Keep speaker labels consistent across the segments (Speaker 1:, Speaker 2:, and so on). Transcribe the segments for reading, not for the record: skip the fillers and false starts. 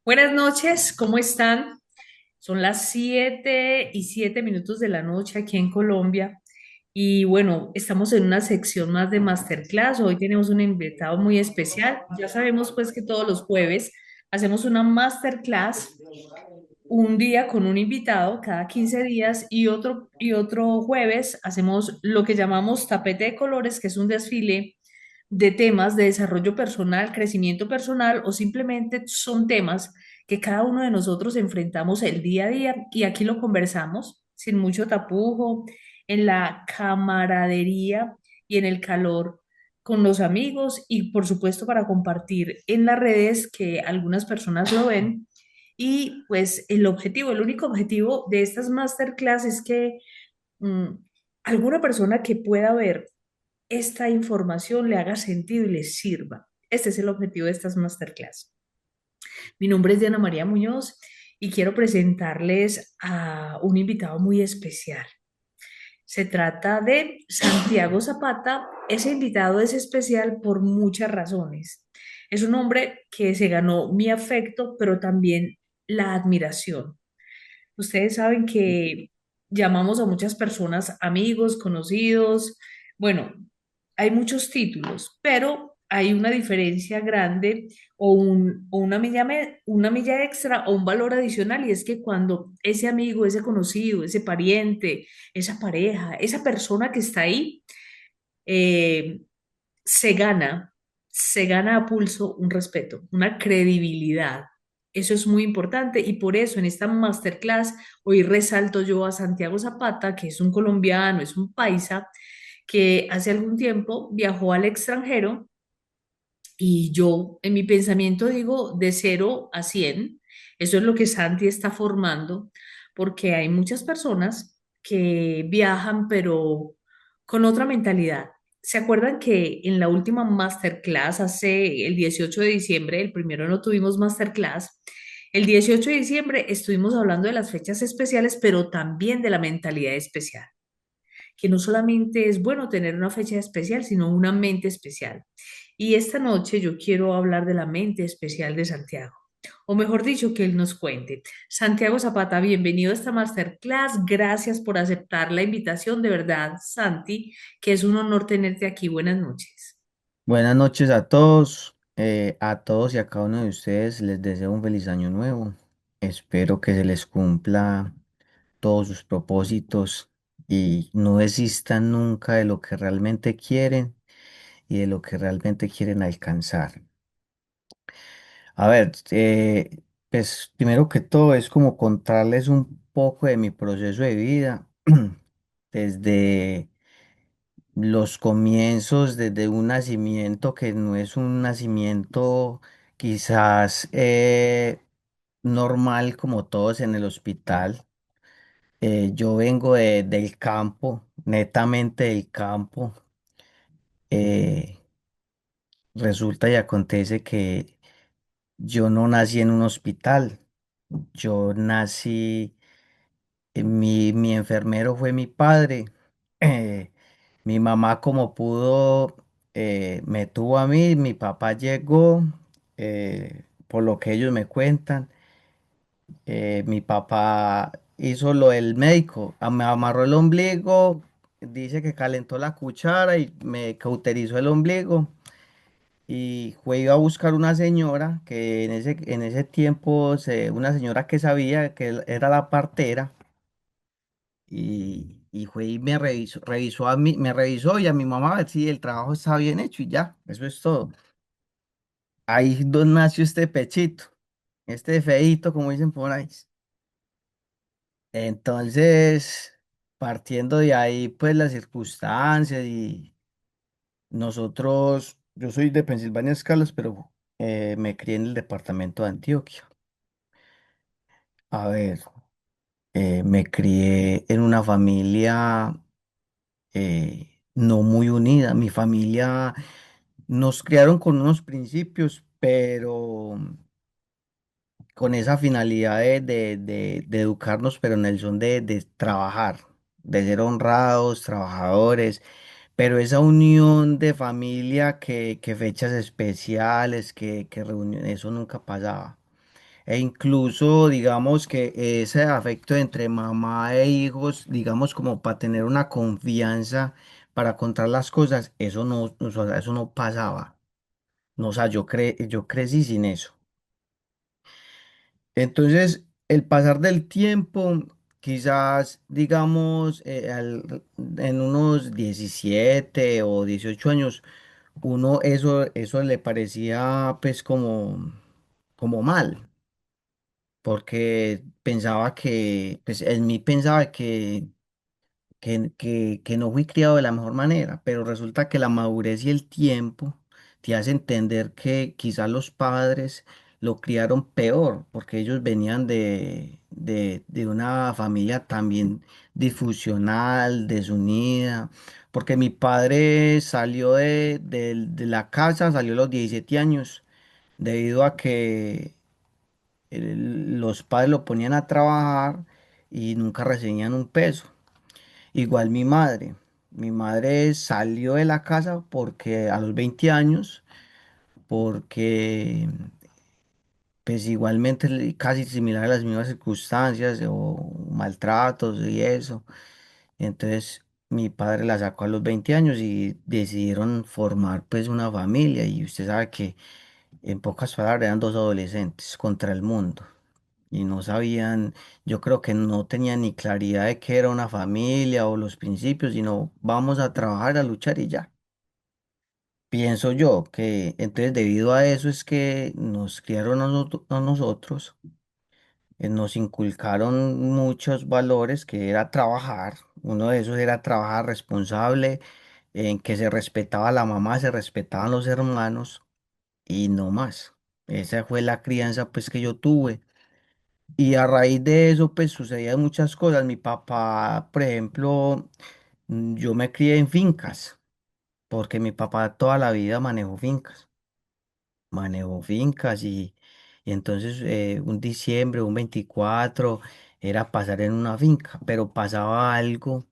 Speaker 1: Buenas noches, ¿cómo están? Son las 7:07 de la noche aquí en Colombia y bueno, estamos en una sección más de Masterclass. Hoy tenemos un invitado muy especial. Ya sabemos pues que todos los jueves hacemos una Masterclass, un día con un invitado cada 15 días y otro jueves hacemos lo que llamamos tapete de colores, que es un desfile de temas de desarrollo personal, crecimiento personal o simplemente son temas que cada uno de nosotros enfrentamos el día a día y aquí lo conversamos sin mucho tapujo, en la camaradería y en el calor con los amigos y por supuesto para compartir en las redes que algunas personas lo ven. Y pues el único objetivo de estas masterclass es que mm, alguna persona que pueda ver esta información le haga sentido y le sirva. Este es el objetivo de estas masterclass. Mi nombre es Diana María Muñoz y quiero presentarles a un invitado muy especial. Se trata de Santiago Zapata. Ese invitado es especial por muchas razones. Es un hombre que se ganó mi afecto, pero también la admiración. Ustedes saben que llamamos a muchas personas amigos, conocidos. Bueno, hay muchos títulos, pero hay una diferencia grande o una milla extra o un valor adicional, y es que cuando ese amigo, ese conocido, ese pariente, esa pareja, esa persona que está ahí, eh, se gana, se gana a pulso un respeto, una credibilidad. Eso es muy importante y por eso en esta masterclass hoy resalto yo a Santiago Zapata, que es un colombiano, es un paisa, que hace algún tiempo viajó al extranjero y yo en mi pensamiento digo de 0 a 100. Eso es lo que Santi está formando, porque hay muchas personas que viajan pero con otra mentalidad. ¿Se acuerdan que en la última masterclass, hace el 18 de diciembre, el primero no tuvimos masterclass, el 18 de diciembre estuvimos hablando de las fechas especiales, pero también de la mentalidad especial, que no solamente es bueno tener una fecha especial, sino una mente especial. Y esta noche yo quiero hablar de la mente especial de Santiago, o mejor dicho, que él nos cuente. Santiago Zapata, bienvenido a esta masterclass. Gracias por aceptar la invitación, de verdad, Santi, que es un honor tenerte aquí. Buenas noches.
Speaker 2: Buenas noches a todos y a cada uno de ustedes les deseo un feliz año nuevo. Espero que se les cumpla todos sus propósitos y no desistan nunca de lo que realmente quieren y de lo que realmente quieren alcanzar. A ver, pues primero que todo es como contarles un poco de mi proceso de vida desde los comienzos desde un nacimiento que no es un nacimiento quizás normal como todos en el hospital. Yo vengo del campo, netamente del campo. Eh, Resulta y acontece que yo no nací en un hospital. Yo nací, mi enfermero fue mi padre. Eh, Mi mamá como pudo me tuvo a mí, mi papá llegó, por lo que ellos me cuentan, mi papá hizo lo del médico, me amarró el ombligo, dice que calentó la cuchara y me cauterizó el ombligo y fue iba a buscar una señora que en ese tiempo, una señora que sabía que él era la partera. Y fue y me revisó a mí, me revisó y a mi mamá a ver si el trabajo está bien hecho y ya, eso es todo. Ahí nació este pechito, este feíto, como dicen por ahí. Entonces, partiendo de ahí, pues las circunstancias y nosotros, yo soy de Pensilvania Escalas, pero me crié en el departamento de Antioquia. A ver, me crié en una familia no muy unida. Mi familia nos criaron con unos principios, pero con esa finalidad de educarnos, pero en el son de trabajar, de ser honrados, trabajadores, pero esa unión de familia que fechas especiales, que reuniones, eso nunca pasaba. E incluso, digamos que ese afecto entre mamá e hijos, digamos como para tener una confianza para contar las cosas, eso no, o sea, eso no pasaba. No, o sea, yo crecí sin eso. Entonces, el pasar del tiempo, quizás, digamos, en unos 17 o 18 años, uno eso le parecía pues como mal, porque pensaba que, pues en mí pensaba que no fui criado de la mejor manera, pero resulta que la madurez y el tiempo te hace entender que quizás los padres lo criaron peor, porque ellos venían de una familia también disfuncional, desunida, porque mi padre salió de la casa, salió a los 17 años, debido a que los padres lo ponían a trabajar y nunca recibían un peso. Igual mi madre salió de la casa porque a los 20 años, porque pues igualmente casi similar a las mismas circunstancias o maltratos y eso. Entonces mi padre la sacó a los 20 años y decidieron formar pues una familia y usted sabe que en pocas palabras eran dos adolescentes contra el mundo y no sabían, yo creo que no tenían ni claridad de qué era una familia o los principios, sino vamos a trabajar, a luchar y ya. Pienso yo que entonces debido a eso es que nos criaron a nosotros, nos inculcaron muchos valores que era trabajar, uno de esos era trabajar responsable, en que se respetaba a la mamá, se respetaban los hermanos y no más. Esa fue la crianza pues que yo tuve. Y a raíz de eso, pues sucedían muchas cosas. Mi papá, por ejemplo, yo me crié en fincas, porque mi papá toda la vida manejó fincas y entonces un diciembre, un 24, era pasar en una finca, pero pasaba algo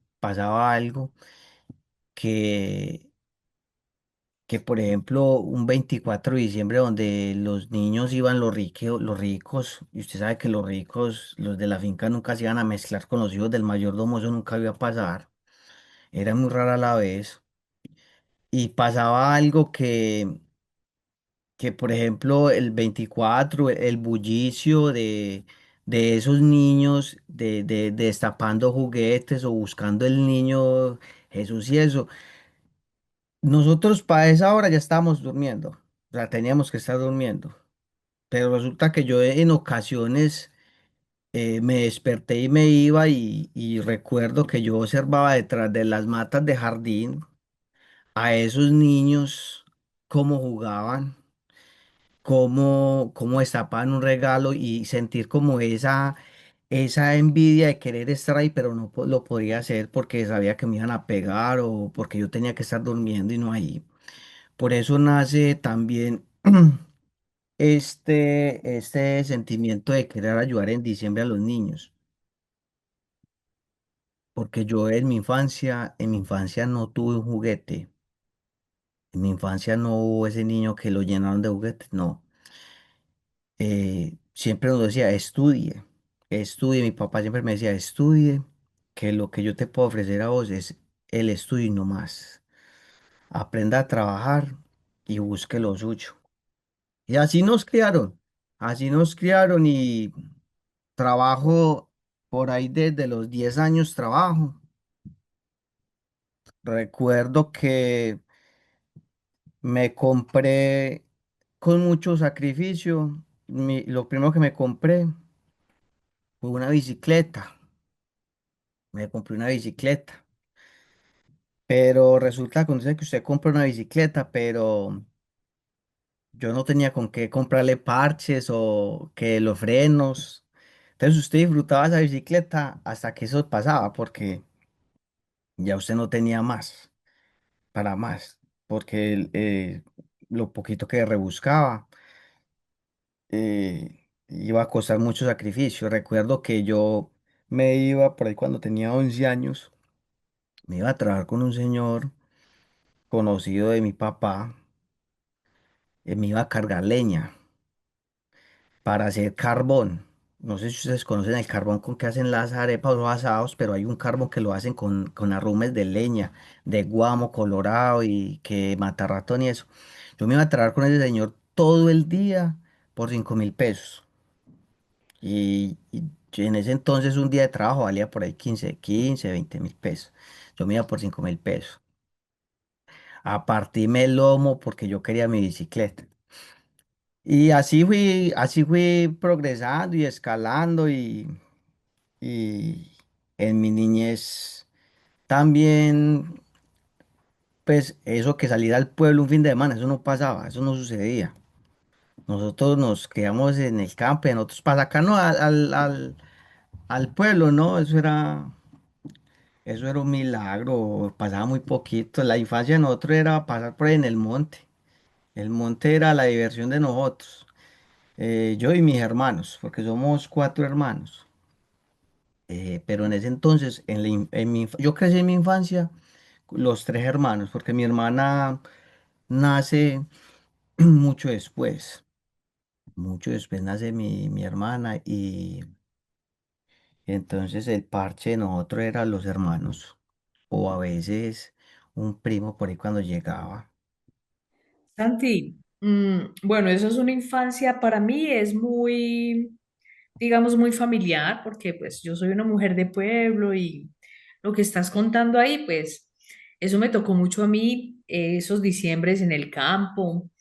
Speaker 2: que, que por ejemplo, un 24 de diciembre donde los niños iban los ricos, y usted sabe que los ricos, los de la finca nunca se iban a mezclar con los hijos del mayordomo, eso nunca iba a pasar, era muy rara la vez, y pasaba algo que por ejemplo, el 24 el bullicio de esos niños, de destapando juguetes o buscando el niño Jesús y eso. Nosotros para esa hora ya estábamos durmiendo, o sea, teníamos que estar durmiendo, pero resulta que yo en ocasiones me desperté y me iba y recuerdo que yo observaba detrás de las matas de jardín a esos niños cómo jugaban, cómo destapaban un regalo y sentir como esa envidia de querer estar ahí, pero no lo podía hacer porque sabía que me iban a pegar o porque yo tenía que estar durmiendo y no ahí. Por eso nace también este sentimiento de querer ayudar en diciembre a los niños, porque yo en mi infancia no tuve un juguete, en mi infancia no hubo ese niño que lo llenaron de juguetes, no. Siempre nos decía, estudie, mi papá siempre me decía, estudie, que lo que yo te puedo ofrecer a vos es el estudio y no más. Aprenda a trabajar y busque lo suyo. Y así nos criaron y trabajo por ahí desde los 10 años trabajo. Recuerdo que me compré con mucho sacrificio. Lo primero que me compré fue una bicicleta. Me compré una bicicleta. Pero resulta que usted compra una bicicleta, pero yo no tenía con qué comprarle parches o que los frenos. Entonces usted disfrutaba esa bicicleta hasta que eso pasaba, porque ya usted no tenía más, para más, porque lo poquito que rebuscaba iba a costar mucho sacrificio. Recuerdo que yo me iba por ahí cuando tenía 11 años, me iba a trabajar con un señor conocido de mi papá, me iba a cargar leña. para hacer carbón. No sé si ustedes conocen el carbón con que hacen las arepas o asados, pero hay un carbón que lo hacen con arrumes de leña, de guamo colorado y que mata ratón y eso. Yo me iba a trabajar con ese señor todo el día por 5.000 pesos. Y en ese entonces un día de trabajo valía por ahí 20.000 pesos. Yo me iba por 5.000 pesos. A partirme el lomo porque yo quería mi bicicleta. Y así fui progresando y escalando y en mi niñez también, pues eso que salir al pueblo un fin de semana, eso no pasaba, eso no sucedía. Nosotros nos quedamos en el campo, y nosotros para acá no, al pueblo, ¿no? Eso era un milagro, pasaba muy poquito. La infancia de nosotros era pasar por ahí en el monte. El monte era la diversión de nosotros. Yo y mis hermanos, porque somos 4 hermanos. Pero en ese entonces, yo crecí en mi infancia, los 3 hermanos, porque mi hermana nace mucho después nace mi hermana y entonces el parche de nosotros era los hermanos, o a veces un primo por ahí cuando llegaba.
Speaker 1: Santi, bueno, eso es una infancia, para mí es muy, digamos, muy familiar, porque pues yo soy una mujer de pueblo y lo que estás contando ahí, pues eso me tocó mucho a mí, esos diciembres en el campo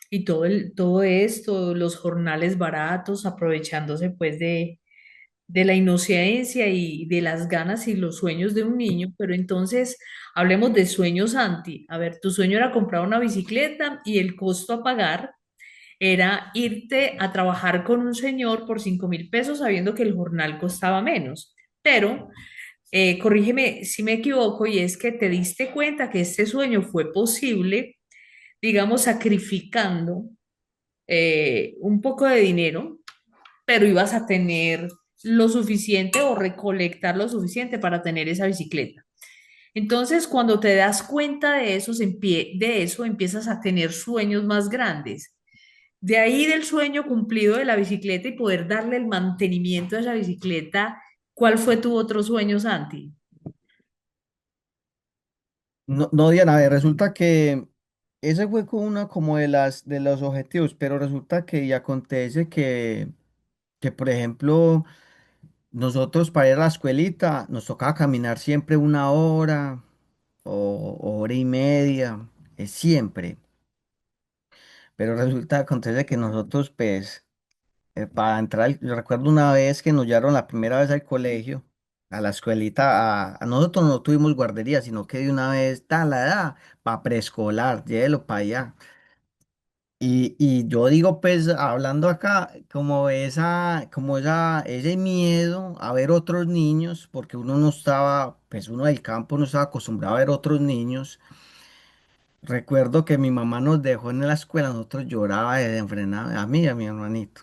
Speaker 1: y todo esto, los jornales baratos, aprovechándose pues de la inocencia y de las ganas y los sueños de un niño, pero entonces hablemos de sueños, Santi. A ver, tu sueño era comprar una bicicleta y el costo a pagar era irte a trabajar con un señor por 5.000 pesos sabiendo que el jornal costaba menos. Pero, corrígeme si me equivoco, y es que te diste cuenta que este sueño fue posible, digamos, sacrificando un poco de dinero, pero ibas a tener lo suficiente o recolectar lo suficiente para tener esa bicicleta. Entonces, cuando te das cuenta de eso, de eso empiezas a tener sueños más grandes. De ahí del sueño cumplido de la bicicleta y poder darle el mantenimiento a esa bicicleta, ¿cuál fue tu otro sueño, Santi?
Speaker 2: No, no, Diana, a ver, resulta que ese fue como una como de los objetivos, pero resulta que y acontece que, por ejemplo, nosotros para ir a la escuelita nos tocaba caminar siempre 1 hora o hora y media, siempre. Pero resulta, acontece que nosotros, pues, para entrar, yo recuerdo una vez que nos llevaron la primera vez al colegio, a la escuelita, a nosotros no tuvimos guardería, sino que de una vez, tal la edad, para preescolar, llévelo para allá. Y yo digo, pues, hablando acá, ese miedo a ver otros niños, porque uno no estaba, pues uno del campo no estaba acostumbrado a ver otros niños. Recuerdo que mi mamá nos dejó en la escuela, nosotros lloraba desenfrenada, a mí y a mi hermanito.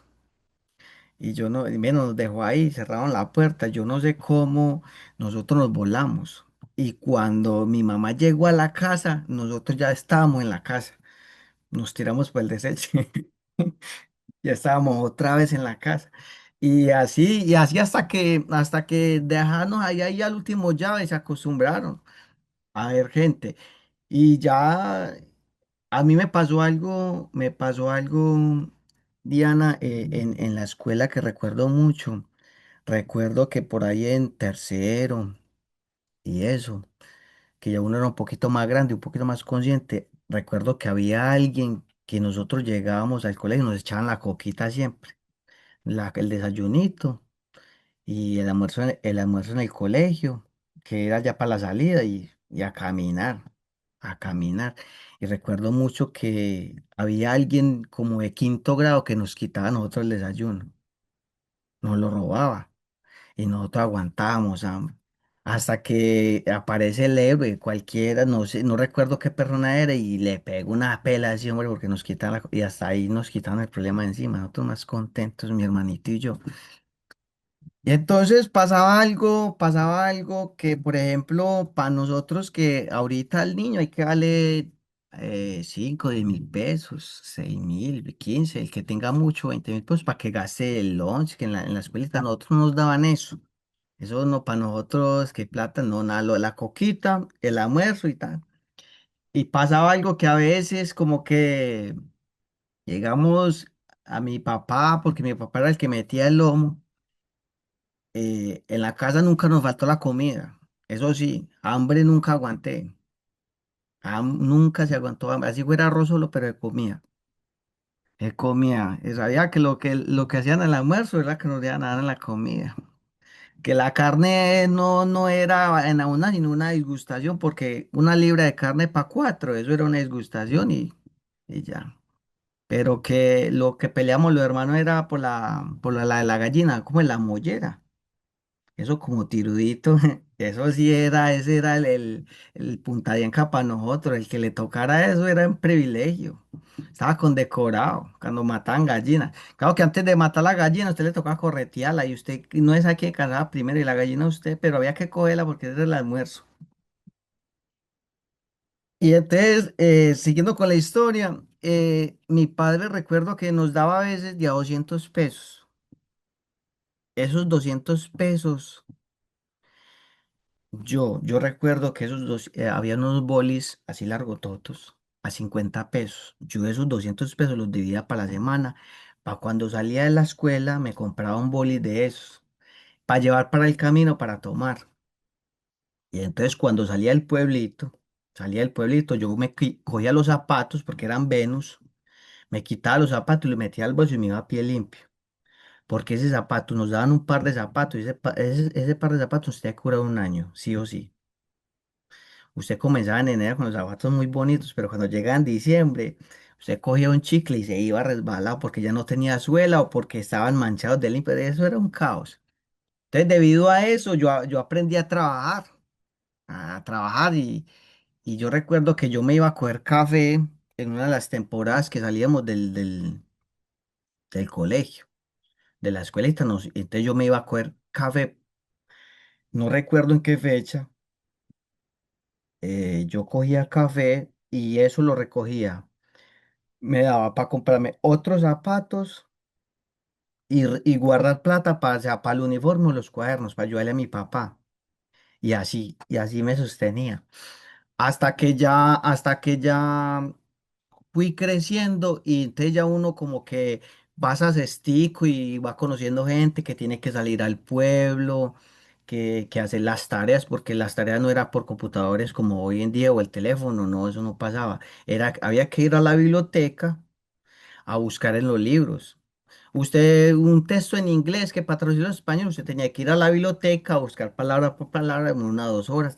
Speaker 2: Y yo no, y bueno, nos dejó ahí, cerraron la puerta, yo no sé cómo nosotros nos volamos. Y cuando mi mamá llegó a la casa, nosotros ya estábamos en la casa, nos tiramos por el desecho. Ya estábamos otra vez en la casa. Y así hasta que dejaron ahí al último llave, se acostumbraron a ver gente. Y ya a mí me pasó algo, Diana, en la escuela que recuerdo mucho. Recuerdo que por ahí en tercero y eso, que ya uno era un poquito más grande, un poquito más consciente. Recuerdo que había alguien que nosotros llegábamos al colegio y nos echaban la coquita siempre, el desayunito y el almuerzo en el colegio, que era ya para la salida y a caminar. Y recuerdo mucho que había alguien como de quinto grado que nos quitaba a nosotros el desayuno, nos lo robaba y nosotros aguantábamos hambre. Hasta que aparece el héroe, cualquiera, no sé, no recuerdo qué persona era, y le pegó una pela a ese hombre porque nos quitaron y hasta ahí nos quitaron el problema de encima. Nosotros más contentos, mi hermanito y yo. Y entonces pasaba algo que, por ejemplo, para nosotros que ahorita al niño hay que darle, 5, 10.000 pesos, 6.000, 15, el que tenga mucho, 20.000 pesos para que gaste el lunch, que en la escuelita nosotros no nos daban eso. Eso no, para nosotros, que plata, no, nada, la coquita, el almuerzo y tal. Y pasaba algo que a veces como que llegamos a mi papá, porque mi papá era el que metía el lomo, en la casa nunca nos faltó la comida. Eso sí, hambre nunca aguanté. Nunca se aguantó hambre. Así fuera arroz solo, pero de comida. Él comía. Y sabía que lo que hacían en el almuerzo era que nos dieran nada en la comida. Que la carne no era en una, sino una disgustación, porque una libra de carne para cuatro, eso era una disgustación y ya. Pero que lo que peleamos los hermanos era por la gallina, como en la mollera. Eso como tirudito, eso sí era, ese era el puntadienca para nosotros. El que le tocara eso era un privilegio. Estaba condecorado cuando mataban gallinas. Claro que antes de matar la gallina, a usted le tocaba corretearla y usted no es aquí que cazaba primero y la gallina a usted, pero había que cogerla porque era el almuerzo. Y entonces, siguiendo con la historia, mi padre recuerdo que nos daba a veces de a 200 pesos. Esos 200 pesos. Yo recuerdo que había unos bolis así largototos a 50 pesos. Yo esos 200 pesos los dividía para la semana. Para cuando salía de la escuela me compraba un boli de esos. Para llevar para el camino para tomar. Y entonces cuando salía del pueblito, yo cogía los zapatos porque eran Venus. Me quitaba los zapatos y los metía al bolso y me iba a pie limpio. Porque ese zapato, nos daban un par de zapatos y ese par de zapatos usted cura un año, sí o sí. Usted comenzaba en enero con los zapatos muy bonitos, pero cuando llega en diciembre, usted cogía un chicle y se iba resbalado porque ya no tenía suela o porque estaban manchados de limpio. Eso era un caos. Entonces, debido a eso, yo aprendí a trabajar y yo recuerdo que yo me iba a coger café en una de las temporadas que salíamos del colegio, de la escuelita. Entonces yo me iba a coger café, no recuerdo en qué fecha. Yo cogía café y eso lo recogía. Me daba para comprarme otros zapatos y guardar plata para el uniforme o los cuadernos, para ayudarle a mi papá. Y así me sostenía. Hasta que ya fui creciendo y entonces ya uno como que pasa cestico y va conociendo gente que tiene que salir al pueblo, que hace las tareas, porque las tareas no eran por computadores como hoy en día o el teléfono, no, eso no pasaba. Había que ir a la biblioteca a buscar en los libros. Usted, un texto en inglés que para traducirlo al español, usted tenía que ir a la biblioteca a buscar palabra por palabra, en 1 o 2 horas,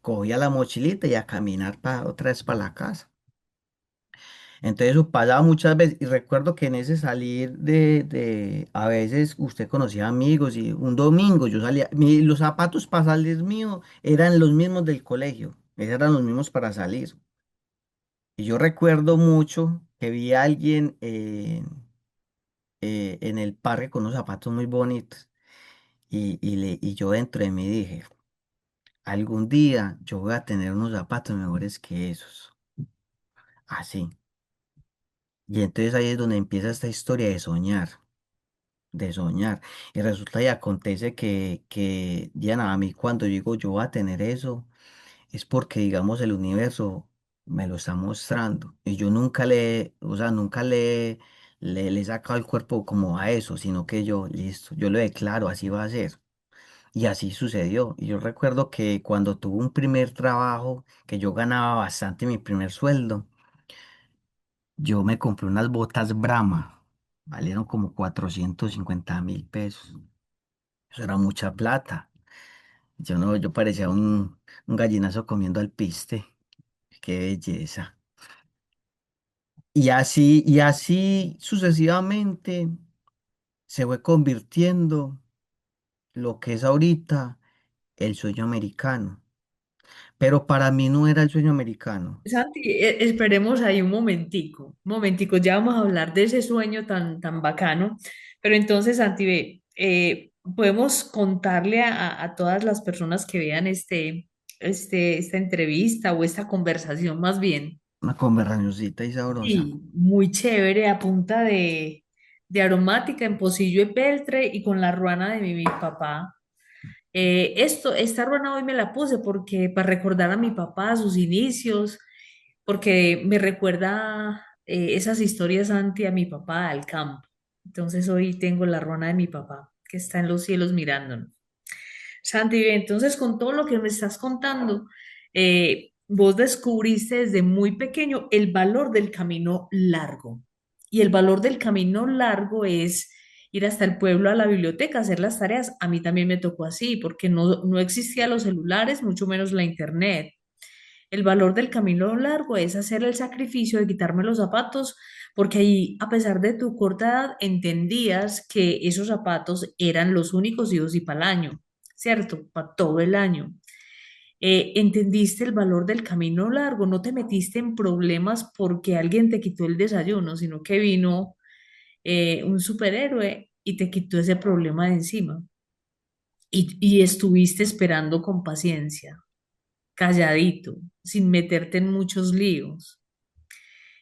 Speaker 2: cogía la mochilita y a caminar otra vez para la casa. Entonces eso pasaba muchas veces y recuerdo que en ese salir a veces usted conocía amigos y un domingo yo salía, los zapatos para salir mío eran los mismos del colegio, esos eran los mismos para salir. Y yo recuerdo mucho que vi a alguien en el parque con unos zapatos muy bonitos y yo dentro de mí dije, algún día yo voy a tener unos zapatos mejores que esos. Así. Y entonces ahí es donde empieza esta historia de soñar. Y resulta y acontece que Diana, a mí cuando digo yo voy a tener eso, es porque, digamos, el universo me lo está mostrando. Y yo nunca o sea, nunca le he sacado el cuerpo como a eso, sino que yo, listo, yo lo declaro, así va a ser. Y así sucedió. Y yo recuerdo que cuando tuve un primer trabajo, que yo ganaba bastante mi primer sueldo, yo me compré unas botas Brahma. Valieron como 450.000 pesos. Eso era mucha plata. Yo no, yo parecía un gallinazo comiendo alpiste. Qué belleza. Y así sucesivamente se fue convirtiendo lo que es ahorita el sueño americano. Pero para mí no era el sueño americano.
Speaker 1: Santi, esperemos ahí un momentico, ya vamos a hablar de ese sueño tan bacano, pero entonces, Santi, ve, podemos contarle a todas las personas que vean esta entrevista o esta conversación más bien.
Speaker 2: Una conversacioncita y sabrosa.
Speaker 1: Sí, muy chévere, a punta de aromática en pocillo y peltre y con la ruana de mi papá. Esta ruana hoy me la puse porque para recordar a mi papá, sus inicios, porque me recuerda esas historias ante a mi papá al campo. Entonces hoy tengo la ruana de mi papá, que está en los cielos mirándonos. Santi, entonces con todo lo que me estás contando, vos descubriste desde muy pequeño el valor del camino largo. Y el valor del camino largo es ir hasta el pueblo a la biblioteca, hacer las tareas. A mí también me tocó así, porque no existían los celulares, mucho menos la internet. El valor del camino largo es hacer el sacrificio de quitarme los zapatos, porque ahí, a pesar de tu corta edad, entendías que esos zapatos eran los únicos y para el año, ¿cierto? Para todo el año. Entendiste el valor del camino largo, no te metiste en problemas porque alguien te quitó el desayuno, sino que vino un superhéroe y te quitó ese problema de encima. Y estuviste esperando con paciencia, calladito, sin meterte en muchos líos.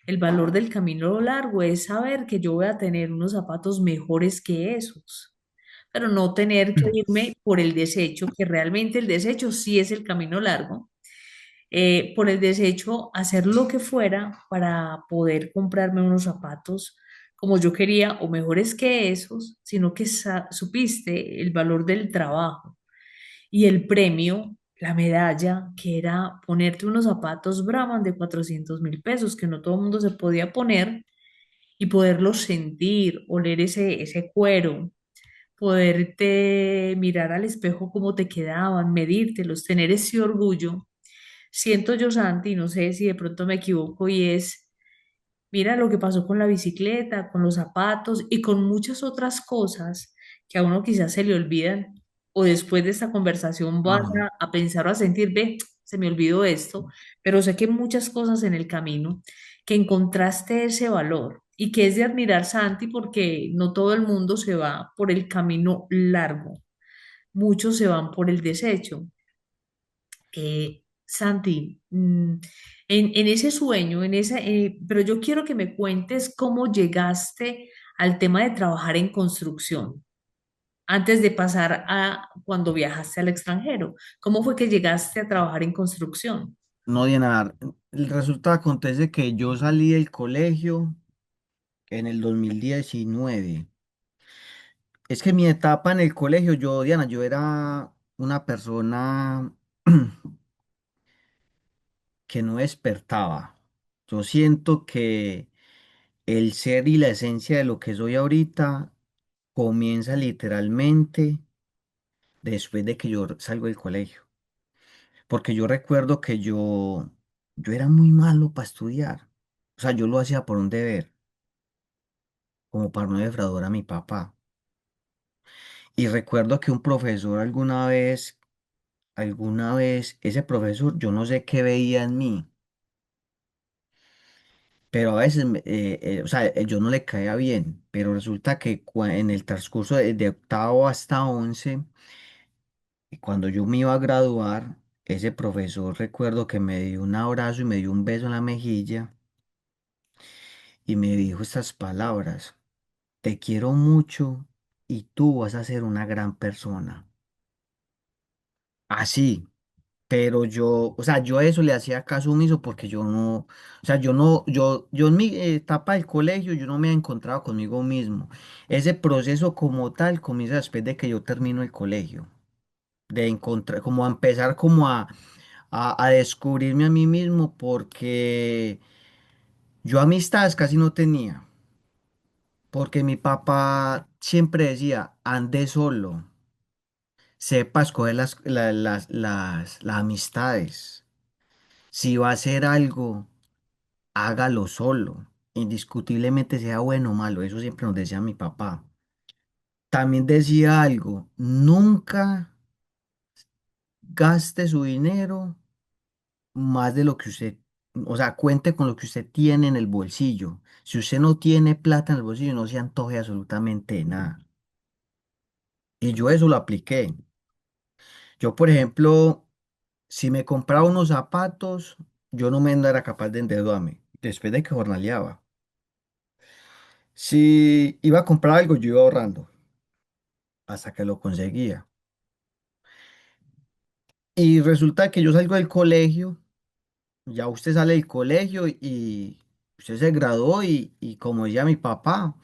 Speaker 1: El valor del camino largo es saber que yo voy a tener unos zapatos mejores que esos, pero no tener que irme por el desecho, que realmente el desecho sí es el camino largo, por el desecho hacer lo que fuera para poder comprarme unos zapatos como yo quería o mejores que esos, sino que supiste el valor del trabajo y el premio, la medalla, que era ponerte unos zapatos Brahman de 400.000 pesos que no todo el mundo se podía poner y poderlos sentir, oler ese cuero, poderte mirar al espejo cómo te quedaban, medírtelos, tener ese orgullo. Siento yo, Santi, no sé si de pronto me equivoco y es, mira lo que pasó con la bicicleta, con los zapatos y con muchas otras cosas que a uno quizás se le olvidan o después de esta conversación vas
Speaker 2: No,
Speaker 1: a pensar o a sentir, ve, se me olvidó esto, pero sé que muchas cosas en el camino que encontraste ese valor y que es de admirar, Santi, porque no todo el mundo se va por el camino largo, muchos se van por el desecho. Santi, en ese sueño, pero yo quiero que me cuentes cómo llegaste al tema de trabajar en construcción antes de pasar a cuando viajaste al extranjero. ¿Cómo fue que llegaste a trabajar en construcción?
Speaker 2: no, Diana. Resulta, acontece que yo salí del colegio en el 2019. Es que mi etapa en el colegio, Diana, yo era una persona que no despertaba. Yo siento que el ser y la esencia de lo que soy ahorita comienza literalmente después de que yo salgo del colegio. Porque yo recuerdo que yo era muy malo para estudiar. O sea, yo lo hacía por un deber, como para no defraudar a mi papá. Y recuerdo que un profesor alguna vez, ese profesor, yo no sé qué veía en mí, pero a veces, o sea, yo no le caía bien, pero resulta que en el transcurso de octavo hasta 11, y cuando yo me iba a graduar, ese profesor recuerdo que me dio un abrazo y me dio un beso en la mejilla y me dijo estas palabras: te quiero mucho y tú vas a ser una gran persona. Así. Pero yo, o sea, yo a eso le hacía caso omiso porque yo no, o sea, yo en mi etapa del colegio, yo no me he encontrado conmigo mismo. Ese proceso como tal comienza después de que yo termino el colegio, de encontrar, como a empezar como a descubrirme a mí mismo, porque yo amistades casi no tenía, porque mi papá siempre decía, ande solo, sepa escoger las amistades. Si va a hacer algo, hágalo solo, indiscutiblemente sea bueno o malo, eso siempre nos decía mi papá. También decía algo: nunca gaste su dinero más de lo que usted, o sea, cuente con lo que usted tiene en el bolsillo. Si usted no tiene plata en el bolsillo, no se antoje absolutamente de nada. Y yo eso lo apliqué. Yo, por ejemplo, si me compraba unos zapatos, yo no era capaz de endeudarme después de que jornaleaba. Si iba a comprar algo, yo iba ahorrando hasta que lo conseguía. Y resulta que yo salgo del colegio, ya usted sale del colegio y usted se graduó y como decía mi papá,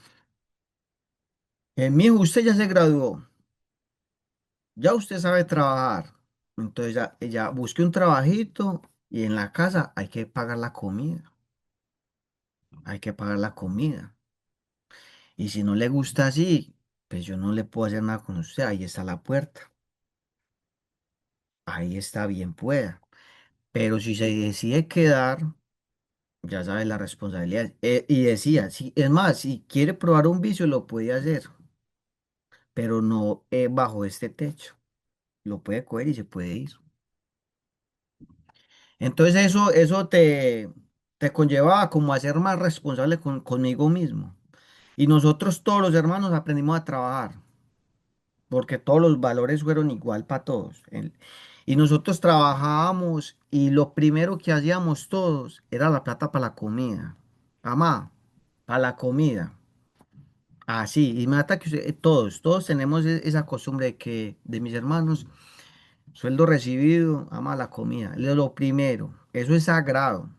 Speaker 2: mi hijo, usted ya se graduó, ya usted sabe trabajar. Entonces ya busque un trabajito y en la casa hay que pagar la comida, hay que pagar la comida. Y si no le gusta así, pues yo no le puedo hacer nada con usted, ahí está la puerta, ahí está bien pueda. Pero si se decide quedar, ya sabe la responsabilidad. Y decía, sí, es más, si quiere probar un vicio, lo puede hacer, pero no bajo este techo. Lo puede coger y se puede ir. Entonces eso te conlleva como a ser más responsable conmigo mismo. Y nosotros todos los hermanos aprendimos a trabajar, porque todos los valores fueron igual para todos. Y nosotros trabajábamos y lo primero que hacíamos todos era la plata para la comida. Mamá, para la comida. Así, y me ata que todos tenemos esa costumbre de que de mis hermanos, sueldo recibido, ama la comida. Lo primero, eso es sagrado.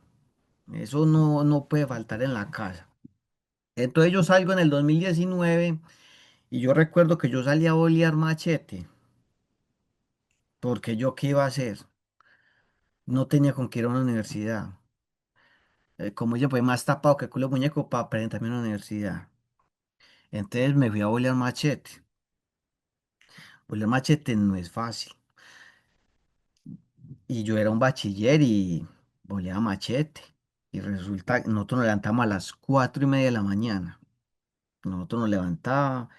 Speaker 2: Eso no puede faltar en la casa. Entonces yo salgo en el 2019 y yo recuerdo que yo salí a bolear machete, porque yo qué iba a hacer, no tenía con qué ir a una universidad. Como yo pues más tapado que culo de muñeco para presentarme a una universidad. Entonces me fui a bolear machete. Bolear machete no es fácil. Y yo era un bachiller y boleaba machete. Y resulta que nosotros nos levantamos a las 4:30 de la mañana. Nosotros nos levantábamos,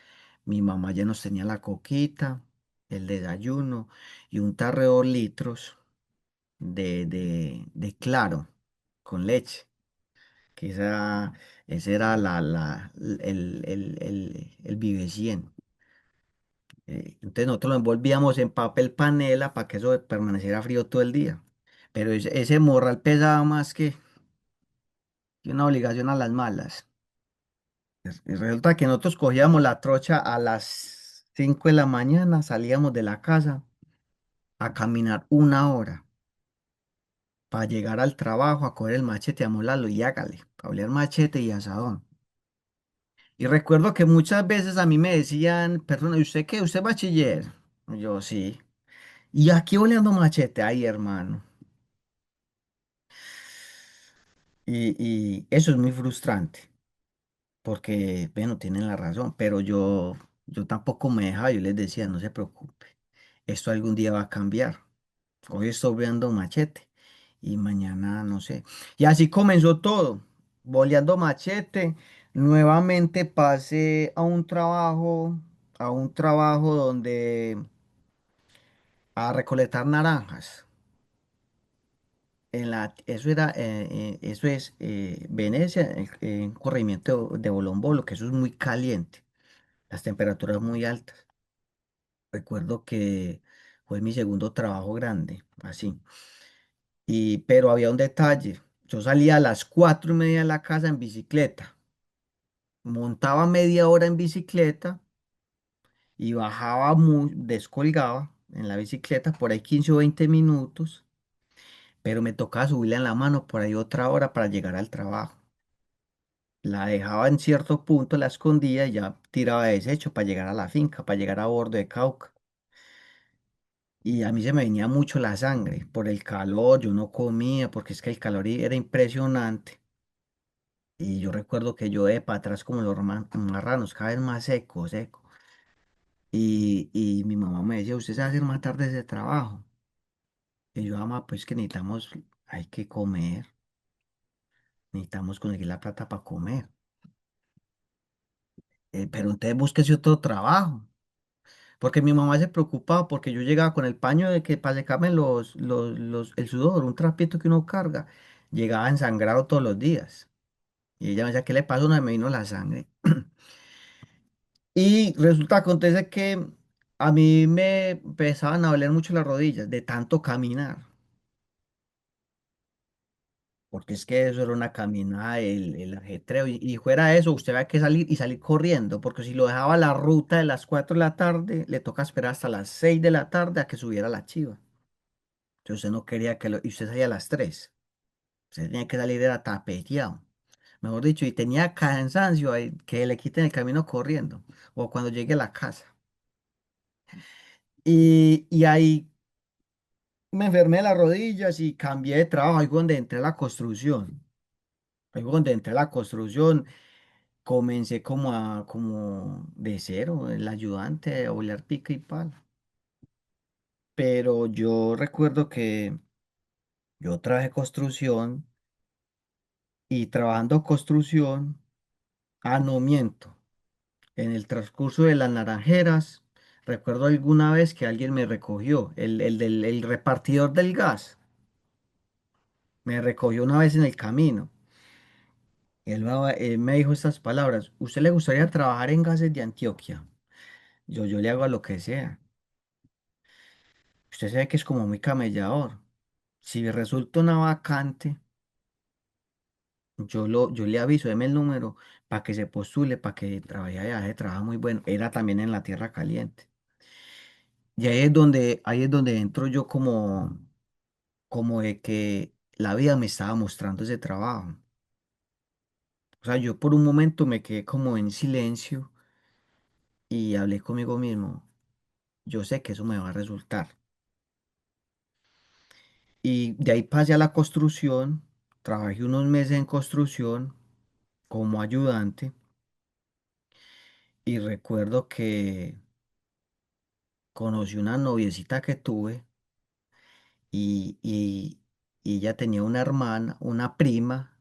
Speaker 2: mi mamá ya nos tenía la coquita, el desayuno y un tarro de 2 litros de claro con leche. Que ese era el Vive 100. Entonces nosotros lo envolvíamos en papel panela para que eso permaneciera frío todo el día. Pero ese morral pesaba más que una obligación a las malas. Y resulta que nosotros cogíamos la trocha a las 5 de la mañana, salíamos de la casa a caminar 1 hora para llegar al trabajo, a coger el machete, a molarlo y hágale, a oler machete y asadón. Y recuerdo que muchas veces a mí me decían, perdón, ¿y usted qué? ¿Usted es bachiller? Yo sí. Y aquí oleando machete, ay hermano. Y eso es muy frustrante, porque, bueno, tienen la razón, pero yo tampoco me dejaba, yo les decía, no se preocupe, esto algún día va a cambiar. Hoy estoy veando machete y mañana no sé. Y así comenzó todo, boleando machete. Nuevamente pasé a un trabajo donde a recolectar naranjas. Eso eso es Venecia, en corregimiento de Bolombolo, que eso es muy caliente, las temperaturas muy altas. Recuerdo que fue mi segundo trabajo grande, así. Pero había un detalle. Yo salía a las 4:30 de la casa en bicicleta, montaba media hora en bicicleta y bajaba descolgaba en la bicicleta por ahí 15 o 20 minutos, pero me tocaba subirla en la mano por ahí otra hora para llegar al trabajo. La dejaba en cierto punto, la escondía y ya tiraba desecho para llegar a la finca, para llegar a bordo de Cauca. Y a mí se me venía mucho la sangre por el calor, yo no comía porque es que el calor era impresionante. Y yo recuerdo que yo de para atrás como los marranos, cada vez más seco, seco. Y mi mamá me decía, usted se va a hacer matar de ese trabajo. Y yo, mamá, pues que hay que comer, necesitamos conseguir la plata para comer. Pero entonces búsquese otro trabajo. Porque mi mamá se preocupaba porque yo llegaba con el paño de que para secarme el sudor, un trapito que uno carga. Llegaba ensangrado todos los días. Y ella me decía, ¿qué le pasó? No me vino la sangre. Y resulta, acontece que a mí me empezaban a doler mucho las rodillas de tanto caminar. porque es que eso era una caminada, el ajetreo, y fuera eso, usted va que salir y salir corriendo, porque si lo dejaba a la ruta de las 4 de la tarde, le toca esperar hasta las 6 de la tarde a que subiera la chiva. Entonces usted no quería y usted salía a las 3. Usted tenía que salir, era tapeteado, mejor dicho, y tenía cansancio ahí, que le quiten el camino corriendo, o cuando llegue a la casa. Y ahí me enfermé de las rodillas y cambié de trabajo, ahí fue donde entré a la construcción. Ahí fue donde entré a la construcción. Comencé como de cero, el ayudante, a bolear pica y pala. Pero yo recuerdo que yo trabajé construcción y trabajando construcción, no miento. En el transcurso de las naranjeras, recuerdo alguna vez que alguien me recogió, el repartidor del gas, me recogió una vez en el camino. Él me dijo estas palabras: ¿usted le gustaría trabajar en gases de Antioquia? Yo le hago a lo que sea. Usted sabe que es como muy camellador. Si resulta una vacante, yo le aviso, deme el número para que se postule, para que trabaje allá, ese trabajo muy bueno. Era también en la tierra caliente. Y ahí es donde entro yo como de que la vida me estaba mostrando ese trabajo. O sea, yo por un momento me quedé como en silencio y hablé conmigo mismo. Yo sé que eso me va a resultar. Y de ahí pasé a la construcción, trabajé unos meses en construcción como ayudante. Y recuerdo que conocí una noviecita que tuve y ella tenía una hermana, una prima,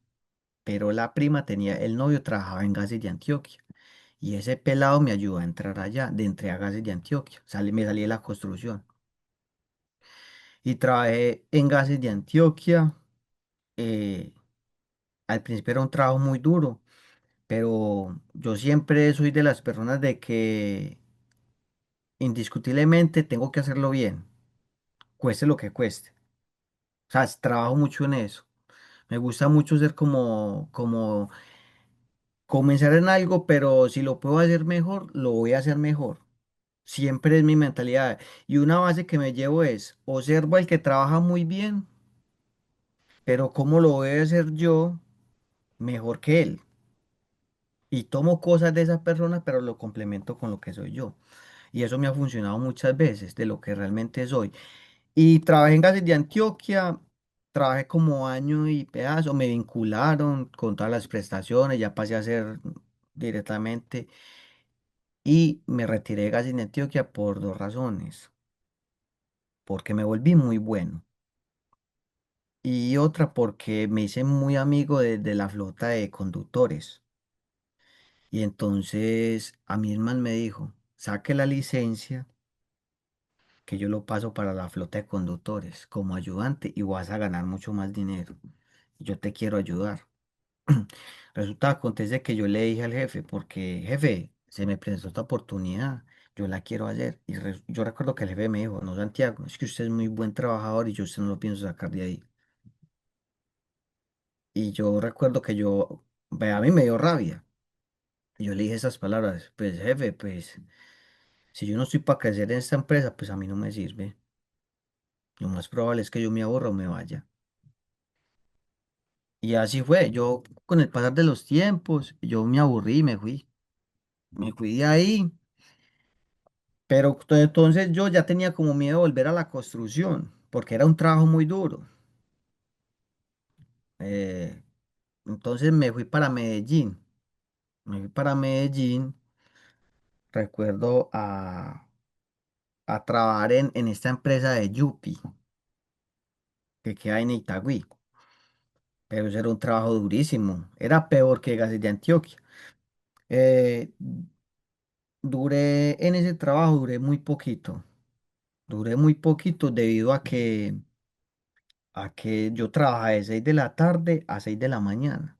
Speaker 2: pero la prima tenía, el novio trabajaba en Gases de Antioquia. Y ese pelado me ayudó a entrar allá, de entré a Gases de Antioquia. Me salí de la construcción. Y trabajé en Gases de Antioquia. eh, Al principio era un trabajo muy duro, pero yo siempre soy de las personas de que indiscutiblemente tengo que hacerlo bien, cueste lo que cueste. O sea, trabajo mucho en eso. Me gusta mucho ser como comenzar en algo, pero si lo puedo hacer mejor, lo voy a hacer mejor. Siempre es mi mentalidad. Y una base que me llevo es, observo al que trabaja muy bien, pero cómo lo voy a hacer yo mejor que él. Y tomo cosas de esa persona, pero lo complemento con lo que soy yo. Y eso me ha funcionado muchas veces, de lo que realmente soy. Y trabajé en Gases de Antioquia, trabajé como año y pedazo, me vincularon con todas las prestaciones, ya pasé a ser directamente y me retiré de Gases de Antioquia por dos razones, porque me volví muy bueno y otra porque me hice muy amigo de la flota de conductores. Y entonces a mí el man me dijo, saque la licencia que yo lo paso para la flota de conductores como ayudante y vas a ganar mucho más dinero. Yo te quiero ayudar. Resulta, acontece que yo le dije al jefe, porque jefe, se me presentó esta oportunidad, yo la quiero hacer. Y yo recuerdo que el jefe me dijo, no, Santiago, es que usted es muy buen trabajador y yo usted no lo pienso sacar de ahí. Y yo recuerdo que a mí me dio rabia. Y yo le dije esas palabras, pues jefe, pues si yo no estoy para crecer en esta empresa, pues a mí no me sirve. Lo más probable es que yo me aburra o me vaya. Y así fue, yo con el pasar de los tiempos, yo me aburrí y me fui. Me fui de ahí. Pero entonces yo ya tenía como miedo de volver a la construcción, porque era un trabajo muy duro. Eh, entonces me fui para Medellín. Me fui para Medellín, recuerdo a trabajar en esta empresa de Yupi, que queda en Itagüí. Pero eso era un trabajo durísimo. Era peor que Gases de Antioquia. Eh, en ese trabajo duré muy poquito. Duré muy poquito debido a que yo trabajaba de 6 de la tarde a 6 de la mañana.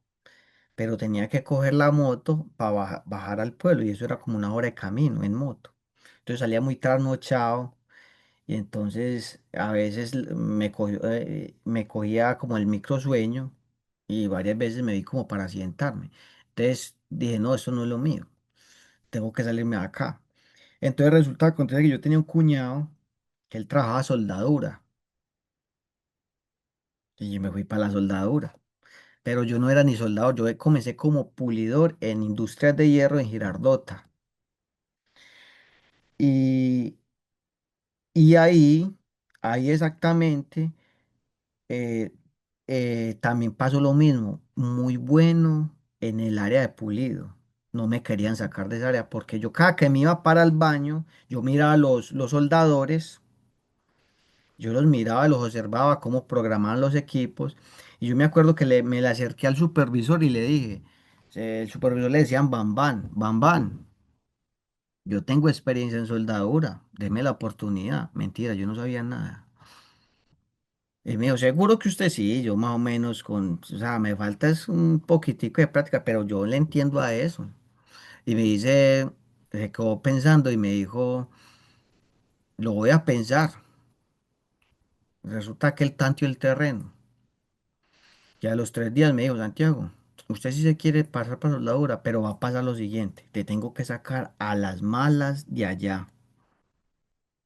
Speaker 2: Pero tenía que coger la moto para bajar al pueblo y eso era como una hora de camino en moto. Entonces salía muy trasnochado y entonces a veces me cogía como el microsueño y varias veces me vi como para sientarme. Entonces dije, no, esto no es lo mío, tengo que salirme de acá. Entonces resulta acontece que yo tenía un cuñado que él trabajaba soldadura y yo me fui para la soldadura. Pero yo no era ni soldador, yo comencé como pulidor en Industrias de Hierro en Girardota. Y, y ahí exactamente, eh, también pasó lo mismo, muy bueno en el área de pulido. No me querían sacar de esa área porque yo cada que me iba para el baño, yo miraba a los soldadores, yo los miraba, los observaba cómo programaban los equipos. Y yo me acuerdo que me le acerqué al supervisor y le dije, el supervisor le decían Bambán, Bambán, yo tengo experiencia en soldadura, deme la oportunidad. Mentira, yo no sabía nada. Y me dijo, seguro que usted sí, yo más o menos o sea, me falta es un poquitico de práctica, pero yo le entiendo a eso. Y me dice, se quedó pensando y me dijo, lo voy a pensar. Resulta que él tanteó el terreno. Y a los 3 días me dijo, Santiago, usted sí se quiere pasar para soldadura, pero va a pasar lo siguiente, te tengo que sacar a las malas de allá.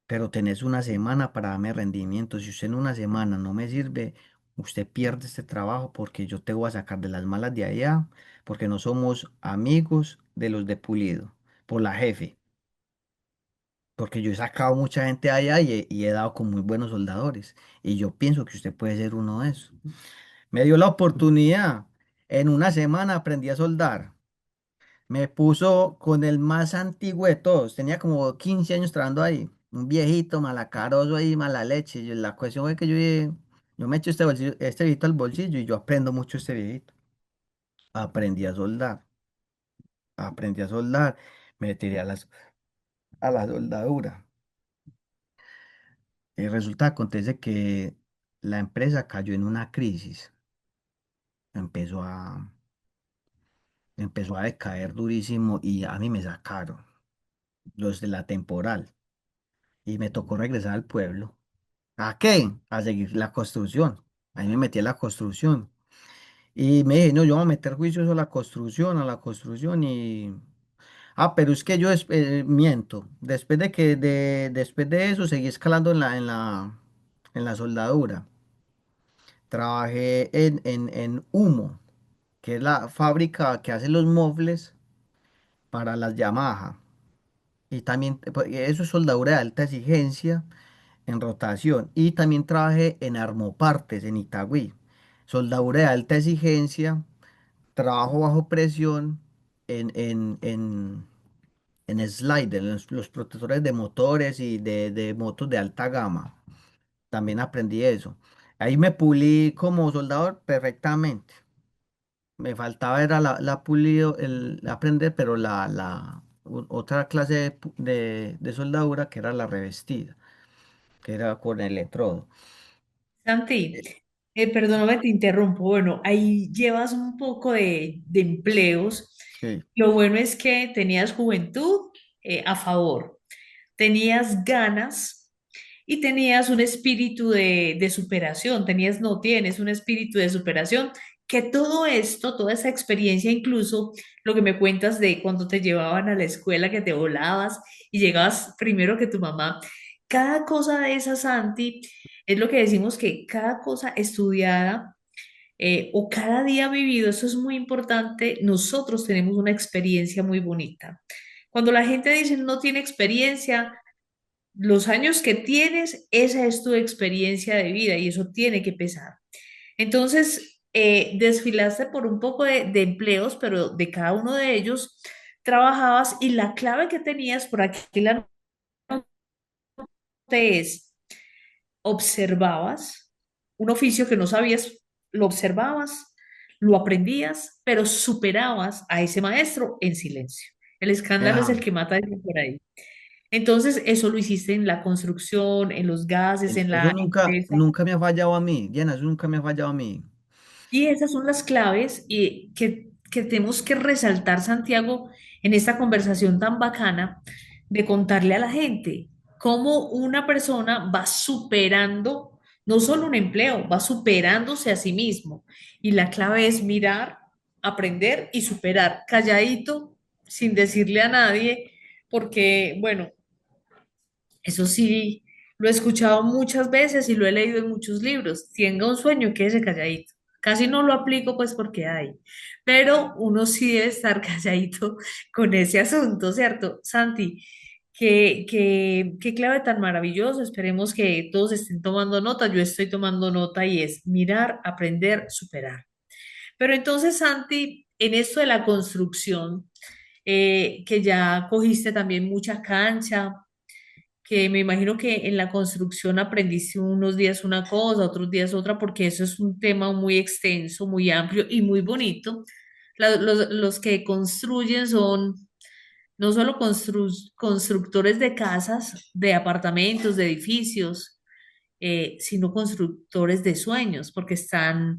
Speaker 2: Pero tenés una semana para darme rendimiento. Si usted en una semana no me sirve, usted pierde este trabajo porque yo te voy a sacar de las malas de allá, porque no somos amigos de los de Pulido, por la jefe. Porque yo he sacado mucha gente allá y he dado con muy buenos soldadores. Y yo pienso que usted puede ser uno de esos. Me dio la oportunidad. En una semana aprendí a soldar. Me puso con el más antiguo de todos. Tenía como 15 años trabajando ahí. Un viejito malacaroso ahí, mala leche. La cuestión fue que yo me echo este viejito al bolsillo y yo aprendo mucho este viejito. Aprendí a soldar. Aprendí a soldar. Me tiré a la soldadura. Y resulta, acontece que la empresa cayó en una crisis. Empezó a, empezó a decaer durísimo y a mí me sacaron los de la temporal. Y me tocó regresar al pueblo. ¿A qué? A seguir la construcción. Ahí me metí a la construcción. Y me dije, no, yo voy a meter juicios a la construcción y... Ah, pero es que yo miento. Después de eso seguí escalando en la soldadura. Trabajé en Humo, que es la fábrica que hace los muebles para las Yamaha. Y también, pues, eso es soldadura de alta exigencia en rotación. Y también trabajé en Armopartes, en Itagüí. Soldadura de alta exigencia, trabajo bajo presión en slider, en los protectores de motores y de motos de alta gama. También aprendí eso. Ahí me pulí como soldador perfectamente. Me faltaba era la pulido, el aprender, pero otra clase de soldadura que era la revestida, que era con electrodo.
Speaker 1: Santi, perdóname, te interrumpo. Bueno, ahí llevas un poco de empleos.
Speaker 2: Sí.
Speaker 1: Lo bueno es que tenías juventud a favor, tenías ganas y tenías un espíritu de superación, no tienes un espíritu de superación, que todo esto, toda esa experiencia, incluso lo que me cuentas de cuando te llevaban a la escuela, que te volabas y llegabas primero que tu mamá, cada cosa de esa, Santi, es lo que decimos que cada cosa estudiada o cada día vivido, eso es muy importante, nosotros tenemos una experiencia muy bonita. Cuando la gente dice no tiene experiencia, los años que tienes, esa es tu experiencia de vida y eso tiene que pesar. Entonces, desfilaste por un poco de empleos, pero de cada uno de ellos trabajabas y la clave que tenías por aquí la noté es, observabas un oficio que no sabías, lo observabas, lo aprendías, pero superabas a ese maestro en silencio. El escándalo es el
Speaker 2: Ajá.
Speaker 1: que mata dicen por ahí. Entonces, eso lo hiciste en la construcción, en los gases, en
Speaker 2: Eso
Speaker 1: la
Speaker 2: nunca,
Speaker 1: empresa.
Speaker 2: nunca me ha fallado a mí, Diana, eso nunca me ha fallado a mí.
Speaker 1: Y esas son las claves que tenemos que resaltar, Santiago, en esta conversación tan bacana de contarle a la gente cómo una persona va superando. no solo un empleo, va superándose a sí mismo. Y la clave es mirar, aprender y superar, calladito, sin decirle a nadie, porque, bueno, eso sí, lo he escuchado muchas veces y lo he leído en muchos libros. Tenga un sueño, quédese calladito. Casi no lo aplico pues porque hay, pero uno sí debe estar calladito con ese asunto, ¿cierto? Santi, qué clave tan maravilloso. Esperemos que todos estén tomando nota. Yo estoy tomando nota y es mirar, aprender, superar. Pero entonces, Santi, en esto de la construcción, que ya cogiste también mucha cancha, que me imagino que en la construcción aprendiste unos días una cosa, otros días otra, porque eso es un tema muy extenso, muy amplio y muy bonito. Los que construyen son no solo constructores de casas, de apartamentos, de edificios, sino constructores de sueños, porque están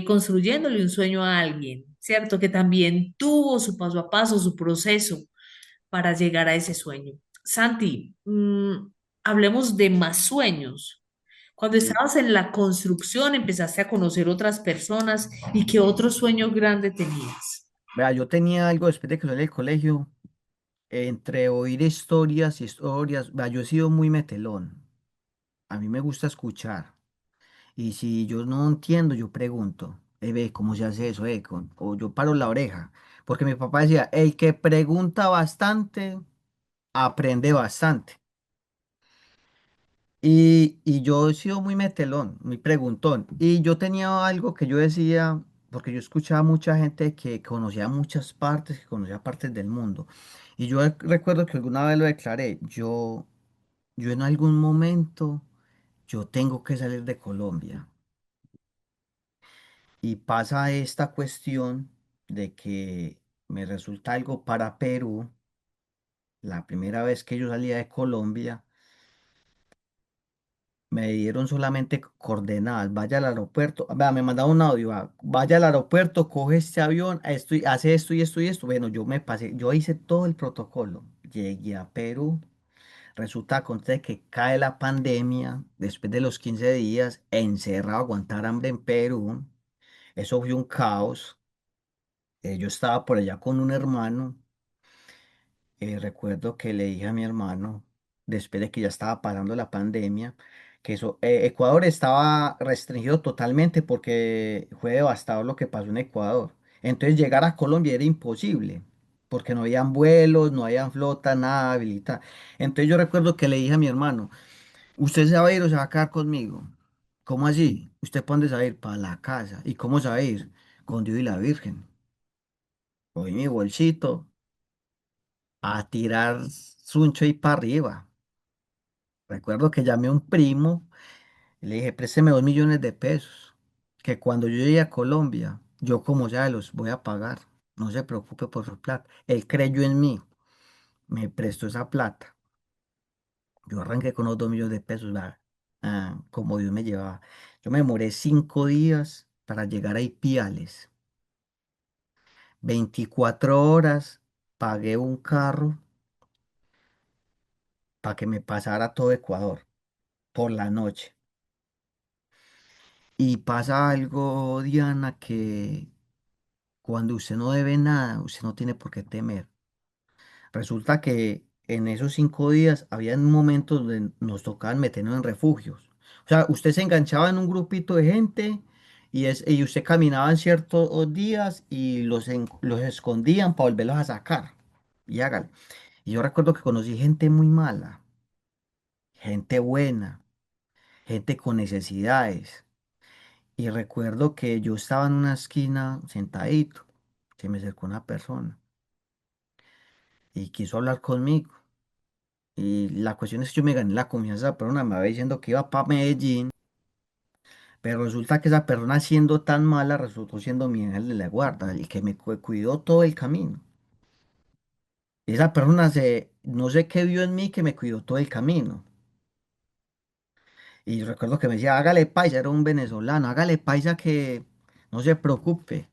Speaker 1: construyéndole un sueño a alguien, ¿cierto? Que también tuvo su paso a paso, su proceso para llegar a ese sueño. Santi, hablemos de más sueños. Cuando
Speaker 2: Sí.
Speaker 1: estabas en la construcción, empezaste a conocer otras personas y qué otro sueño grande tenías.
Speaker 2: Vea, yo tenía algo después de que salí del colegio, entre oír historias y historias, vea, yo he sido muy metelón, a mí me gusta escuchar, y si yo no entiendo, yo pregunto, ve, ¿cómo se hace eso? O yo paro la oreja, porque mi papá decía, el que pregunta bastante, aprende bastante. Y yo he sido muy metelón, muy preguntón. Y yo tenía algo que yo decía, porque yo escuchaba mucha gente que conocía muchas partes, que conocía partes del mundo. Y yo recuerdo que alguna vez lo declaré, yo en algún momento, yo tengo que salir de Colombia. Y pasa esta cuestión de que me resulta algo para Perú, la primera vez que yo salía de Colombia. Me dieron solamente coordenadas, vaya al aeropuerto, vea, me mandaron un audio, vaya al aeropuerto, coge este avión, hace esto y esto y esto. Bueno, yo me pasé, yo hice todo el protocolo, llegué a Perú, resulta acontece que cae la pandemia, después de los 15 días, encerrado, aguantar hambre en Perú, eso fue un caos. Yo estaba por allá con un hermano. Recuerdo que le dije a mi hermano, después de que ya estaba pasando la pandemia, que Ecuador estaba restringido totalmente porque fue devastador lo que pasó en Ecuador. Entonces llegar a Colombia era imposible, porque no habían vuelos, no habían flota, nada habilitada. Entonces yo recuerdo que le dije a mi hermano, ¿usted se va a ir o se va a quedar conmigo? ¿Cómo así? ¿Usted para dónde se va a ir? Para la casa. ¿Y cómo se va a ir? Con Dios y la Virgen. Cogí mi bolsito a tirar suncho y para arriba. Recuerdo que llamé a un primo y le dije, présteme 2 millones de pesos, que cuando yo llegue a Colombia, yo como ya los voy a pagar. No se preocupe por su plata. Él creyó en mí, me prestó esa plata. Yo arranqué con los 2 millones de pesos, como Dios me llevaba. Yo me demoré 5 días para llegar a Ipiales. 24 horas pagué un carro para que me pasara todo Ecuador por la noche. Y pasa algo, Diana, que cuando usted no debe nada, usted no tiene por qué temer. Resulta que en esos 5 días había momentos donde nos tocaban meternos en refugios. O sea, usted se enganchaba en un grupito de gente y usted caminaba en ciertos días y los escondían para volverlos a sacar. Y hágale. Y yo recuerdo que conocí gente muy mala, gente buena, gente con necesidades. Y recuerdo que yo estaba en una esquina sentadito, se me acercó una persona y quiso hablar conmigo. Y la cuestión es que yo me gané la confianza de la persona, me va diciendo que iba para Medellín, pero resulta que esa persona siendo tan mala resultó siendo mi ángel de la guarda, el que me cuidó todo el camino. Esa persona no sé qué vio en mí que me cuidó todo el camino. Y recuerdo que me decía, hágale paisa, era un venezolano, hágale paisa que no se preocupe,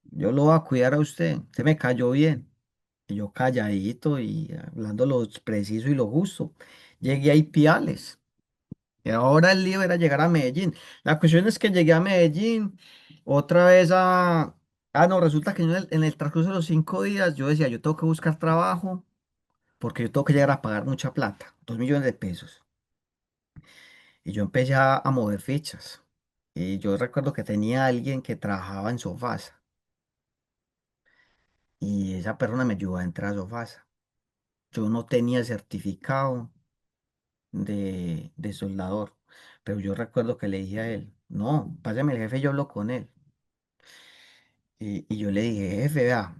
Speaker 2: yo lo voy a cuidar a usted, usted me cayó bien. Y yo calladito y hablando lo preciso y lo justo. Llegué a Ipiales. Y ahora el lío era llegar a Medellín. La cuestión es que llegué a Medellín otra vez a... Ah, no, resulta que yo en el transcurso de los 5 días yo decía, yo tengo que buscar trabajo porque yo tengo que llegar a pagar mucha plata, 2 millones de pesos. Y yo empecé a mover fichas. Y yo recuerdo que tenía alguien que trabajaba en Sofasa y esa persona me ayudó a entrar a Sofasa. Yo no tenía certificado de soldador, pero yo recuerdo que le dije a él, no, pásame el jefe, yo hablo con él. Y yo le dije, jefe, vea,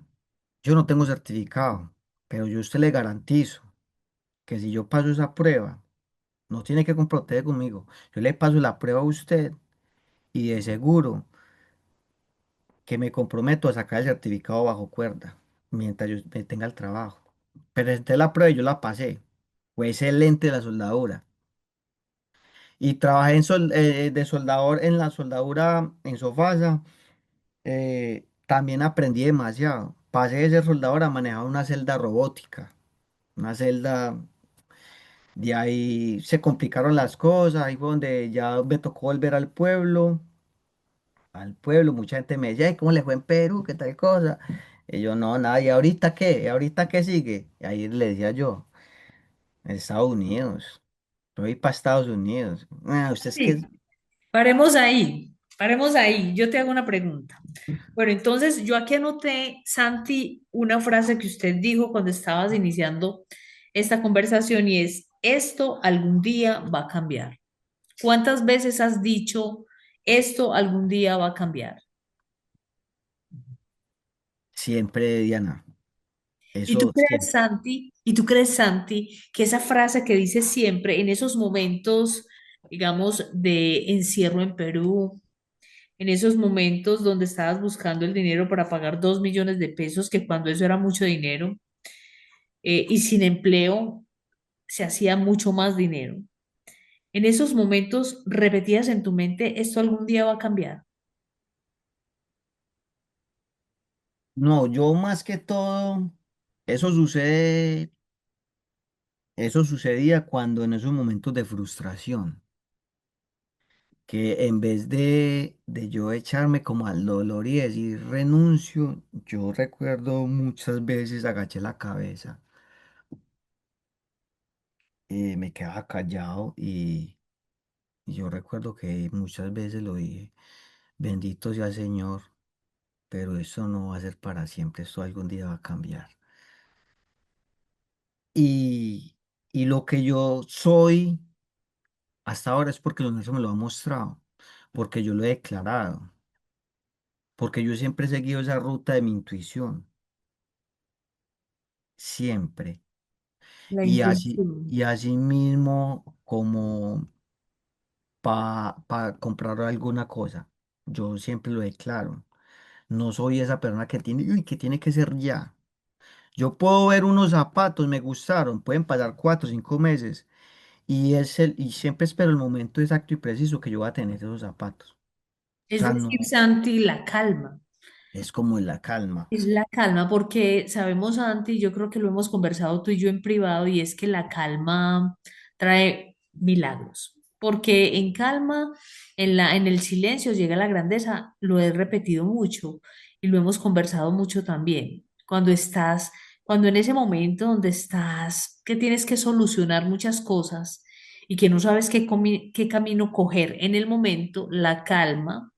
Speaker 2: yo no tengo certificado, pero yo a usted le garantizo que si yo paso esa prueba, no tiene que comprometer conmigo. Yo le paso la prueba a usted y de seguro que me comprometo a sacar el certificado bajo cuerda mientras yo tenga el trabajo. Presenté la prueba y yo la pasé. Fue excelente la soldadura. Y trabajé de soldador en la soldadura en Sofasa. También aprendí demasiado. Pasé de ser soldador a manejar una celda robótica. Una celda, de ahí se complicaron las cosas. Ahí fue donde ya me tocó volver al pueblo. Al pueblo, mucha gente me decía, "Ay, ¿cómo le fue en Perú? ¿Qué tal cosa?" Y yo, no, nada, ¿y ahorita qué? ¿Y ahorita qué sigue? Y ahí le decía yo, en Estados Unidos. Voy para Estados Unidos. Ah, usted es que
Speaker 1: Sí, paremos ahí. Yo te hago una pregunta. Bueno, entonces yo aquí anoté, Santi, una frase que usted dijo cuando estabas iniciando esta conversación y es, esto algún día va a cambiar. ¿Cuántas veces has dicho, esto algún día va a cambiar?
Speaker 2: siempre, Diana,
Speaker 1: ¿Y tú
Speaker 2: eso
Speaker 1: crees,
Speaker 2: siempre.
Speaker 1: Santi, y tú crees, Santi, que esa frase que dices siempre en esos momentos, digamos, de encierro en Perú, en esos momentos donde estabas buscando el dinero para pagar 2 millones de pesos, que cuando eso era mucho dinero, y sin empleo se hacía mucho más dinero. En esos momentos repetías en tu mente, esto algún día va a cambiar.
Speaker 2: No, yo más que todo, eso sucede, eso sucedía cuando en esos momentos de frustración, que en vez de yo echarme como al dolor y decir renuncio, yo recuerdo muchas veces agaché la cabeza, me quedaba callado y yo recuerdo que muchas veces lo dije, bendito sea el Señor, pero eso no va a ser para siempre, esto algún día va a cambiar. Y, y lo que yo soy hasta ahora es porque el universo me lo ha mostrado, porque yo lo he declarado, porque yo siempre he seguido esa ruta de mi intuición, siempre.
Speaker 1: La
Speaker 2: Y
Speaker 1: intuición.
Speaker 2: así mismo como para comprar alguna cosa, yo siempre lo declaro. No soy esa persona que tiene, "Uy, que tiene que ser ya." Yo puedo ver unos zapatos, me gustaron, pueden pasar 4 o 5 meses y siempre espero el momento exacto y preciso que yo voy a tener esos zapatos. O
Speaker 1: Es
Speaker 2: sea,
Speaker 1: decir,
Speaker 2: no,
Speaker 1: Santi, la calma.
Speaker 2: es como en la calma.
Speaker 1: Es la calma, porque sabemos, Santi, yo creo que lo hemos conversado tú y yo en privado, y es que la calma trae milagros. Porque en calma, en el silencio llega la grandeza, lo he repetido mucho y lo hemos conversado mucho también. Cuando en ese momento donde estás, que tienes que solucionar muchas cosas y que no sabes qué camino coger en el momento, la calma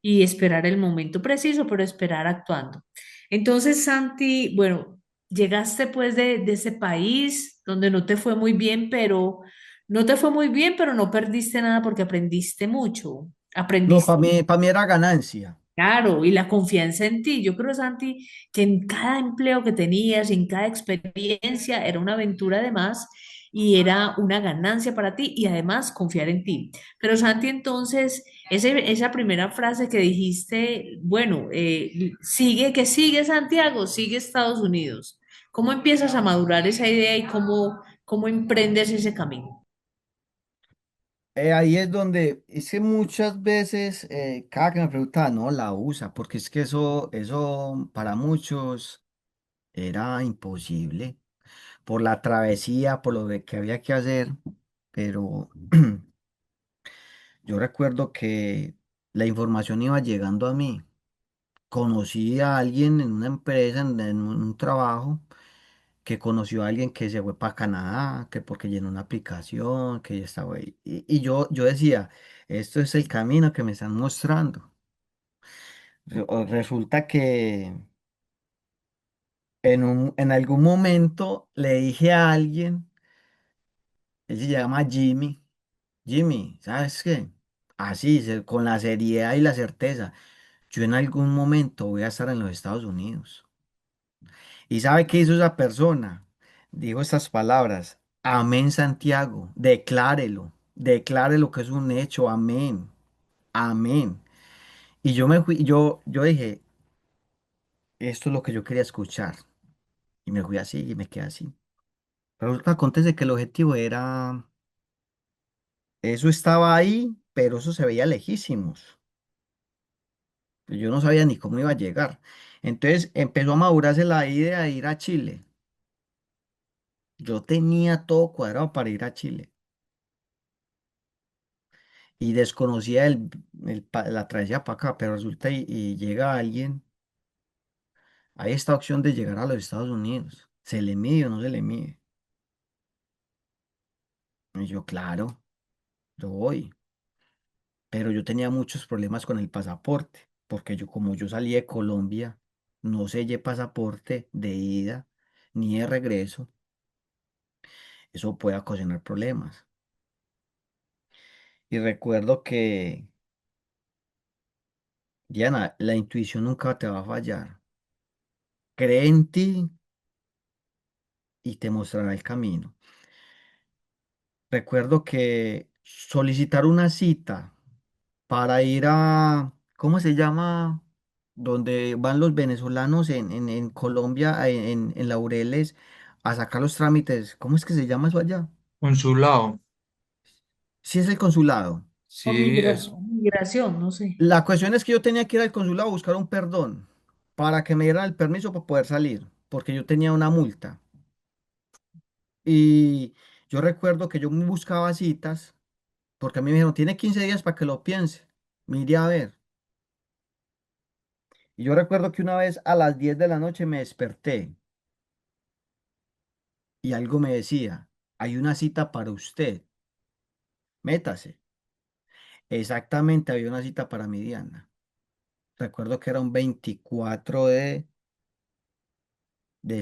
Speaker 1: y esperar el momento preciso, pero esperar actuando. Entonces, Santi, bueno, llegaste pues de ese país donde no te fue muy bien, pero no te fue muy bien, pero no perdiste nada porque aprendiste mucho.
Speaker 2: No,
Speaker 1: Aprendiste.
Speaker 2: para mí era ganancia.
Speaker 1: Claro, y la confianza en ti. Yo creo, Santi, que en cada empleo que tenías, en cada experiencia, era una aventura además y era una ganancia para ti y además confiar en ti. Pero, Santi, entonces, esa primera frase que dijiste, bueno, sigue, que sigue Santiago, sigue Estados Unidos. ¿Cómo empiezas a madurar esa idea y cómo emprendes ese camino?
Speaker 2: Ahí es donde, es que muchas veces, cada que me preguntaba, no, la usa, porque es que eso para muchos era imposible, por la travesía, por lo que había que hacer, pero yo recuerdo que la información iba llegando a mí. Conocí a alguien en una empresa, en un trabajo, que conoció a alguien que se fue para Canadá, que porque llenó una aplicación, que ya estaba ahí. Y yo decía, esto es el camino que me están mostrando. Resulta que en algún momento le dije a alguien, él se llama Jimmy, Jimmy, ¿sabes qué? Así, con la seriedad y la certeza, yo en algún momento voy a estar en los Estados Unidos. ¿Y sabe qué hizo esa persona? Dijo estas palabras, amén Santiago, declárelo que es un hecho, amén, amén. Y yo me fui, yo dije, esto es lo que yo quería escuchar. Y me fui así y me quedé así. Pero acontece que el objetivo era, eso estaba ahí, pero eso se veía lejísimos. Yo no sabía ni cómo iba a llegar. Entonces empezó a madurarse la idea de ir a Chile. Yo tenía todo cuadrado para ir a Chile y desconocía la travesía para acá, pero resulta y llega alguien, hay esta opción de llegar a los Estados Unidos. ¿Se le mide o no se le mide? Y yo, claro, yo voy. Pero yo tenía muchos problemas con el pasaporte, porque como yo salí de Colombia, no sellé pasaporte de ida ni de regreso. Eso puede ocasionar problemas. Y recuerdo que, Diana, la intuición nunca te va a fallar. Cree en ti y te mostrará el camino. Recuerdo que solicitar una cita para ir a, ¿cómo se llama? Donde van los venezolanos en Colombia, en Laureles, a sacar los trámites. ¿Cómo es que se llama eso allá?
Speaker 3: Consulado,
Speaker 2: Sí, es el consulado.
Speaker 1: O
Speaker 3: sí, es
Speaker 1: migración, no sé.
Speaker 2: La cuestión es que yo tenía que ir al consulado a buscar un perdón para que me dieran el permiso para poder salir, porque yo tenía una multa. Y yo recuerdo que yo buscaba citas, porque a mí me dijeron, tiene 15 días para que lo piense. Me iré a ver. Y yo recuerdo que una vez a las 10 de la noche me desperté y algo me decía, hay una cita para usted, métase. Exactamente, había una cita para mi Diana. Recuerdo que era un 24 de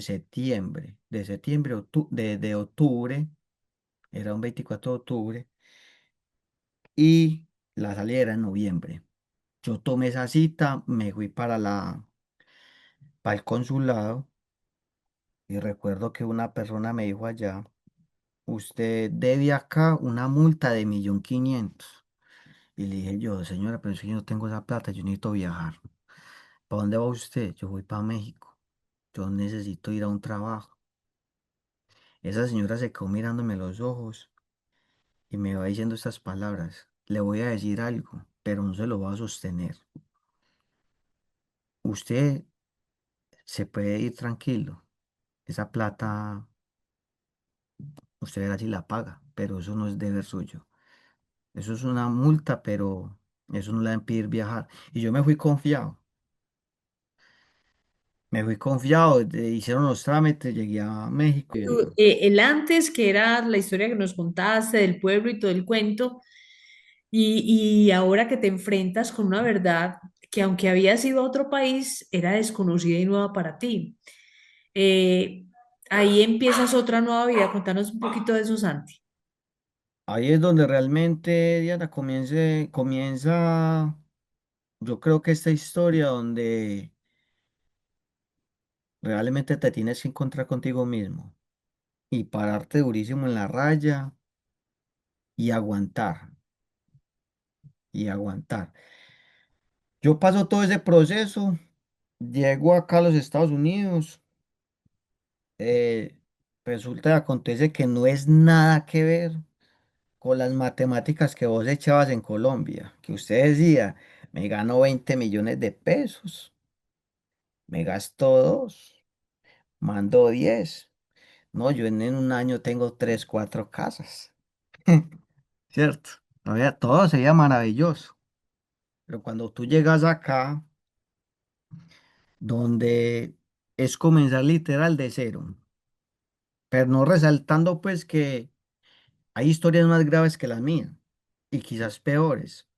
Speaker 2: septiembre, de octubre, era un 24 de octubre y la salida era en noviembre. Yo tomé esa cita, me fui para el consulado y recuerdo que una persona me dijo allá, usted debe acá una multa de 1.500.000. Y le dije yo, señora, pero es que yo no tengo esa plata, yo necesito viajar. ¿Para dónde va usted? Yo voy para México. Yo necesito ir a un trabajo. Esa señora se quedó mirándome los ojos y me va diciendo estas palabras. Le voy a decir algo, pero no se lo va a sostener. Usted se puede ir tranquilo. Esa plata, usted verá si la paga, pero eso no es deber suyo. Eso es una multa, pero eso no le va a impedir viajar. Y yo me fui confiado. Me fui confiado, hicieron los trámites, llegué a México.
Speaker 1: El antes, que era la historia que nos contaste del pueblo y todo el cuento, y ahora que te enfrentas con una verdad que aunque habías ido a otro país, era desconocida y nueva para ti. Eh, Ahí empiezas otra nueva vida. Contanos un poquito de eso, Santi.
Speaker 2: Ahí es donde realmente, Diana, comienza, yo creo que esta historia donde realmente te tienes que encontrar contigo mismo y pararte durísimo en la raya y aguantar, y aguantar. Yo paso todo ese proceso, llego acá a los Estados Unidos, eh, resulta y acontece que no es nada que ver con las matemáticas que vos echabas en Colombia, que usted decía, me gano 20 millones de pesos, me gasto 2, mando 10. No, yo en un año tengo 3, 4 casas, ¿cierto? Todo sería maravilloso. Pero cuando tú llegas acá, donde es comenzar literal de cero, pero no resaltando pues que hay historias más graves que las mías y quizás peores,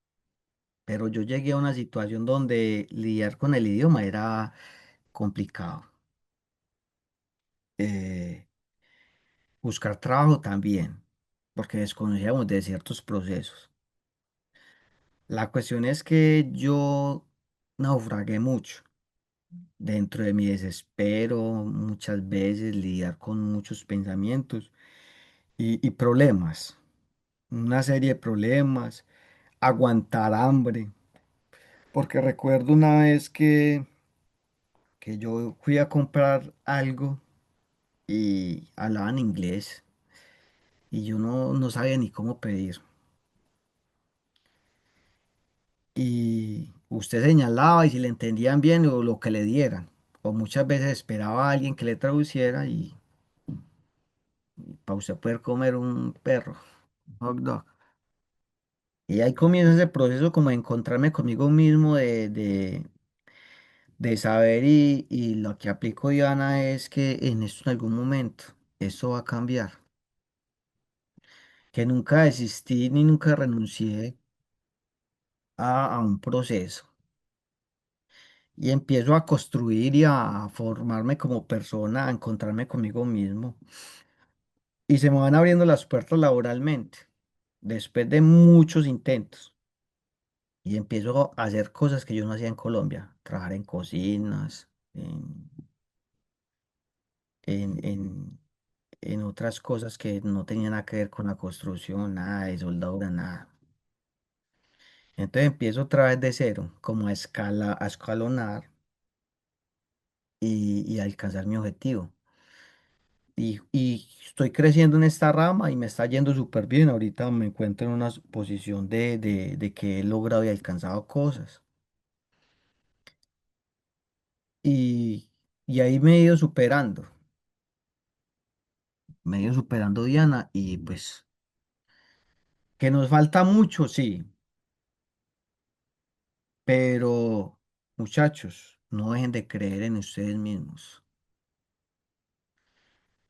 Speaker 2: pero yo llegué a una situación donde lidiar con el idioma era complicado. Eh, Buscar trabajo también, porque desconocíamos de ciertos procesos. La cuestión es que yo naufragué mucho dentro de mi desespero, muchas veces lidiar con muchos pensamientos y problemas, una serie de problemas, aguantar hambre, porque recuerdo una vez que yo fui a comprar algo y hablaban inglés y yo no sabía ni cómo pedir. Y usted señalaba y si le entendían bien o lo que le dieran, o muchas veces esperaba a alguien que le traduciera y para usted poder comer un perro, un hot dog. Y ahí comienza ese proceso como de encontrarme conmigo mismo, de saber y lo que aplico, Diana, es que en esto en algún momento, esto va a cambiar, que nunca desistí ni nunca renuncié a un proceso. Y empiezo a construir y a formarme como persona, a encontrarme conmigo mismo. Y se me van abriendo las puertas laboralmente, después de muchos intentos. Y empiezo a hacer cosas que yo no hacía en Colombia, trabajar en cocinas, en, en otras cosas que no tenían nada que ver con la construcción, nada de soldadura, nada. Entonces empiezo otra vez de cero, como a escalonar y a alcanzar mi objetivo. Y estoy creciendo en esta rama y me está yendo súper bien. Ahorita me encuentro en una posición de que he logrado y alcanzado cosas. Y, y ahí me he ido superando Diana y pues que nos falta mucho, sí, pero muchachos, no dejen de creer en ustedes mismos.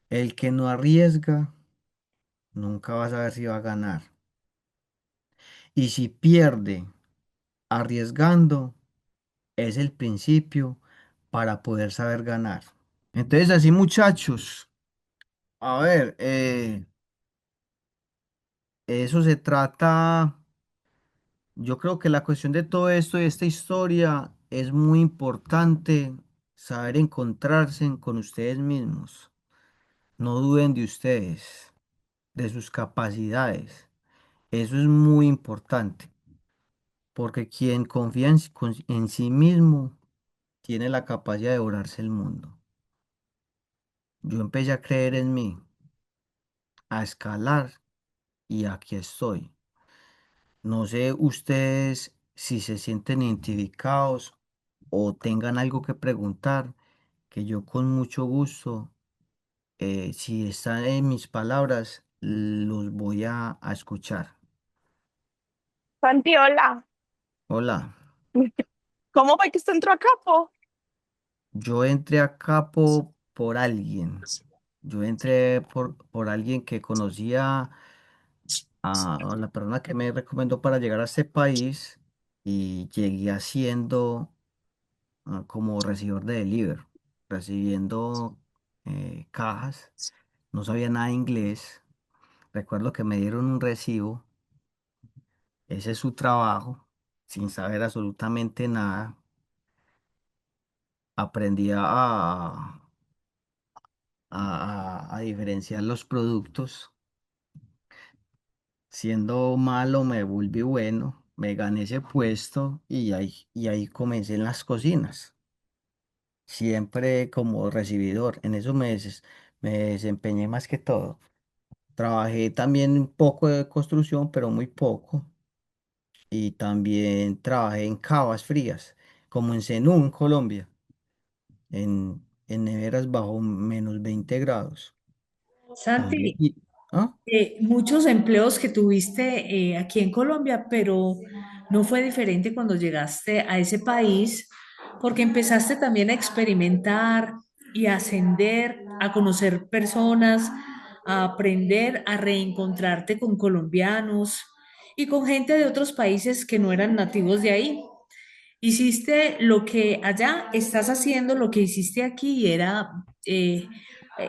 Speaker 2: El que no arriesga, nunca va a saber si va a ganar. Y si pierde arriesgando, es el principio para poder saber ganar. Entonces, así muchachos, a ver, eso se trata, yo creo que la cuestión de todo esto y esta historia es muy importante saber encontrarse con ustedes mismos. No duden de ustedes, de sus capacidades. Eso es muy importante, porque quien confía en sí mismo tiene la capacidad de devorarse el mundo. Yo empecé a creer en mí, a escalar y aquí estoy. No sé ustedes si se sienten identificados o tengan algo que preguntar, que yo con mucho gusto, si están en mis palabras, los voy a escuchar.
Speaker 3: Santi, hola.
Speaker 2: Hola,
Speaker 3: ¿Cómo fue que usted entró acá, po?
Speaker 2: yo entré acá por alguien. Yo entré por alguien que conocía a la persona que me recomendó para llegar a este país y llegué haciendo como recibidor de delivery, recibiendo cajas. No sabía nada de inglés. Recuerdo que me dieron un recibo. Ese es su trabajo, sin saber absolutamente nada. Aprendí a diferenciar los productos. Siendo malo me volví bueno, me gané ese puesto y ahí comencé en las cocinas. Siempre como recibidor. En eso me desempeñé más que todo. Trabajé también un poco de construcción, pero muy poco. Y también trabajé en cavas frías, como en Zenú, en Colombia, en neveras bajo -20 grados. También.
Speaker 1: Santi,
Speaker 2: ¿Ah?
Speaker 1: Muchos empleos que tuviste aquí en Colombia, pero no fue diferente cuando llegaste a ese país, porque empezaste también a experimentar y a ascender, a conocer personas, a aprender, a reencontrarte con colombianos y con gente de otros países que no eran nativos de ahí. Hiciste lo que allá estás haciendo, lo que hiciste aquí y era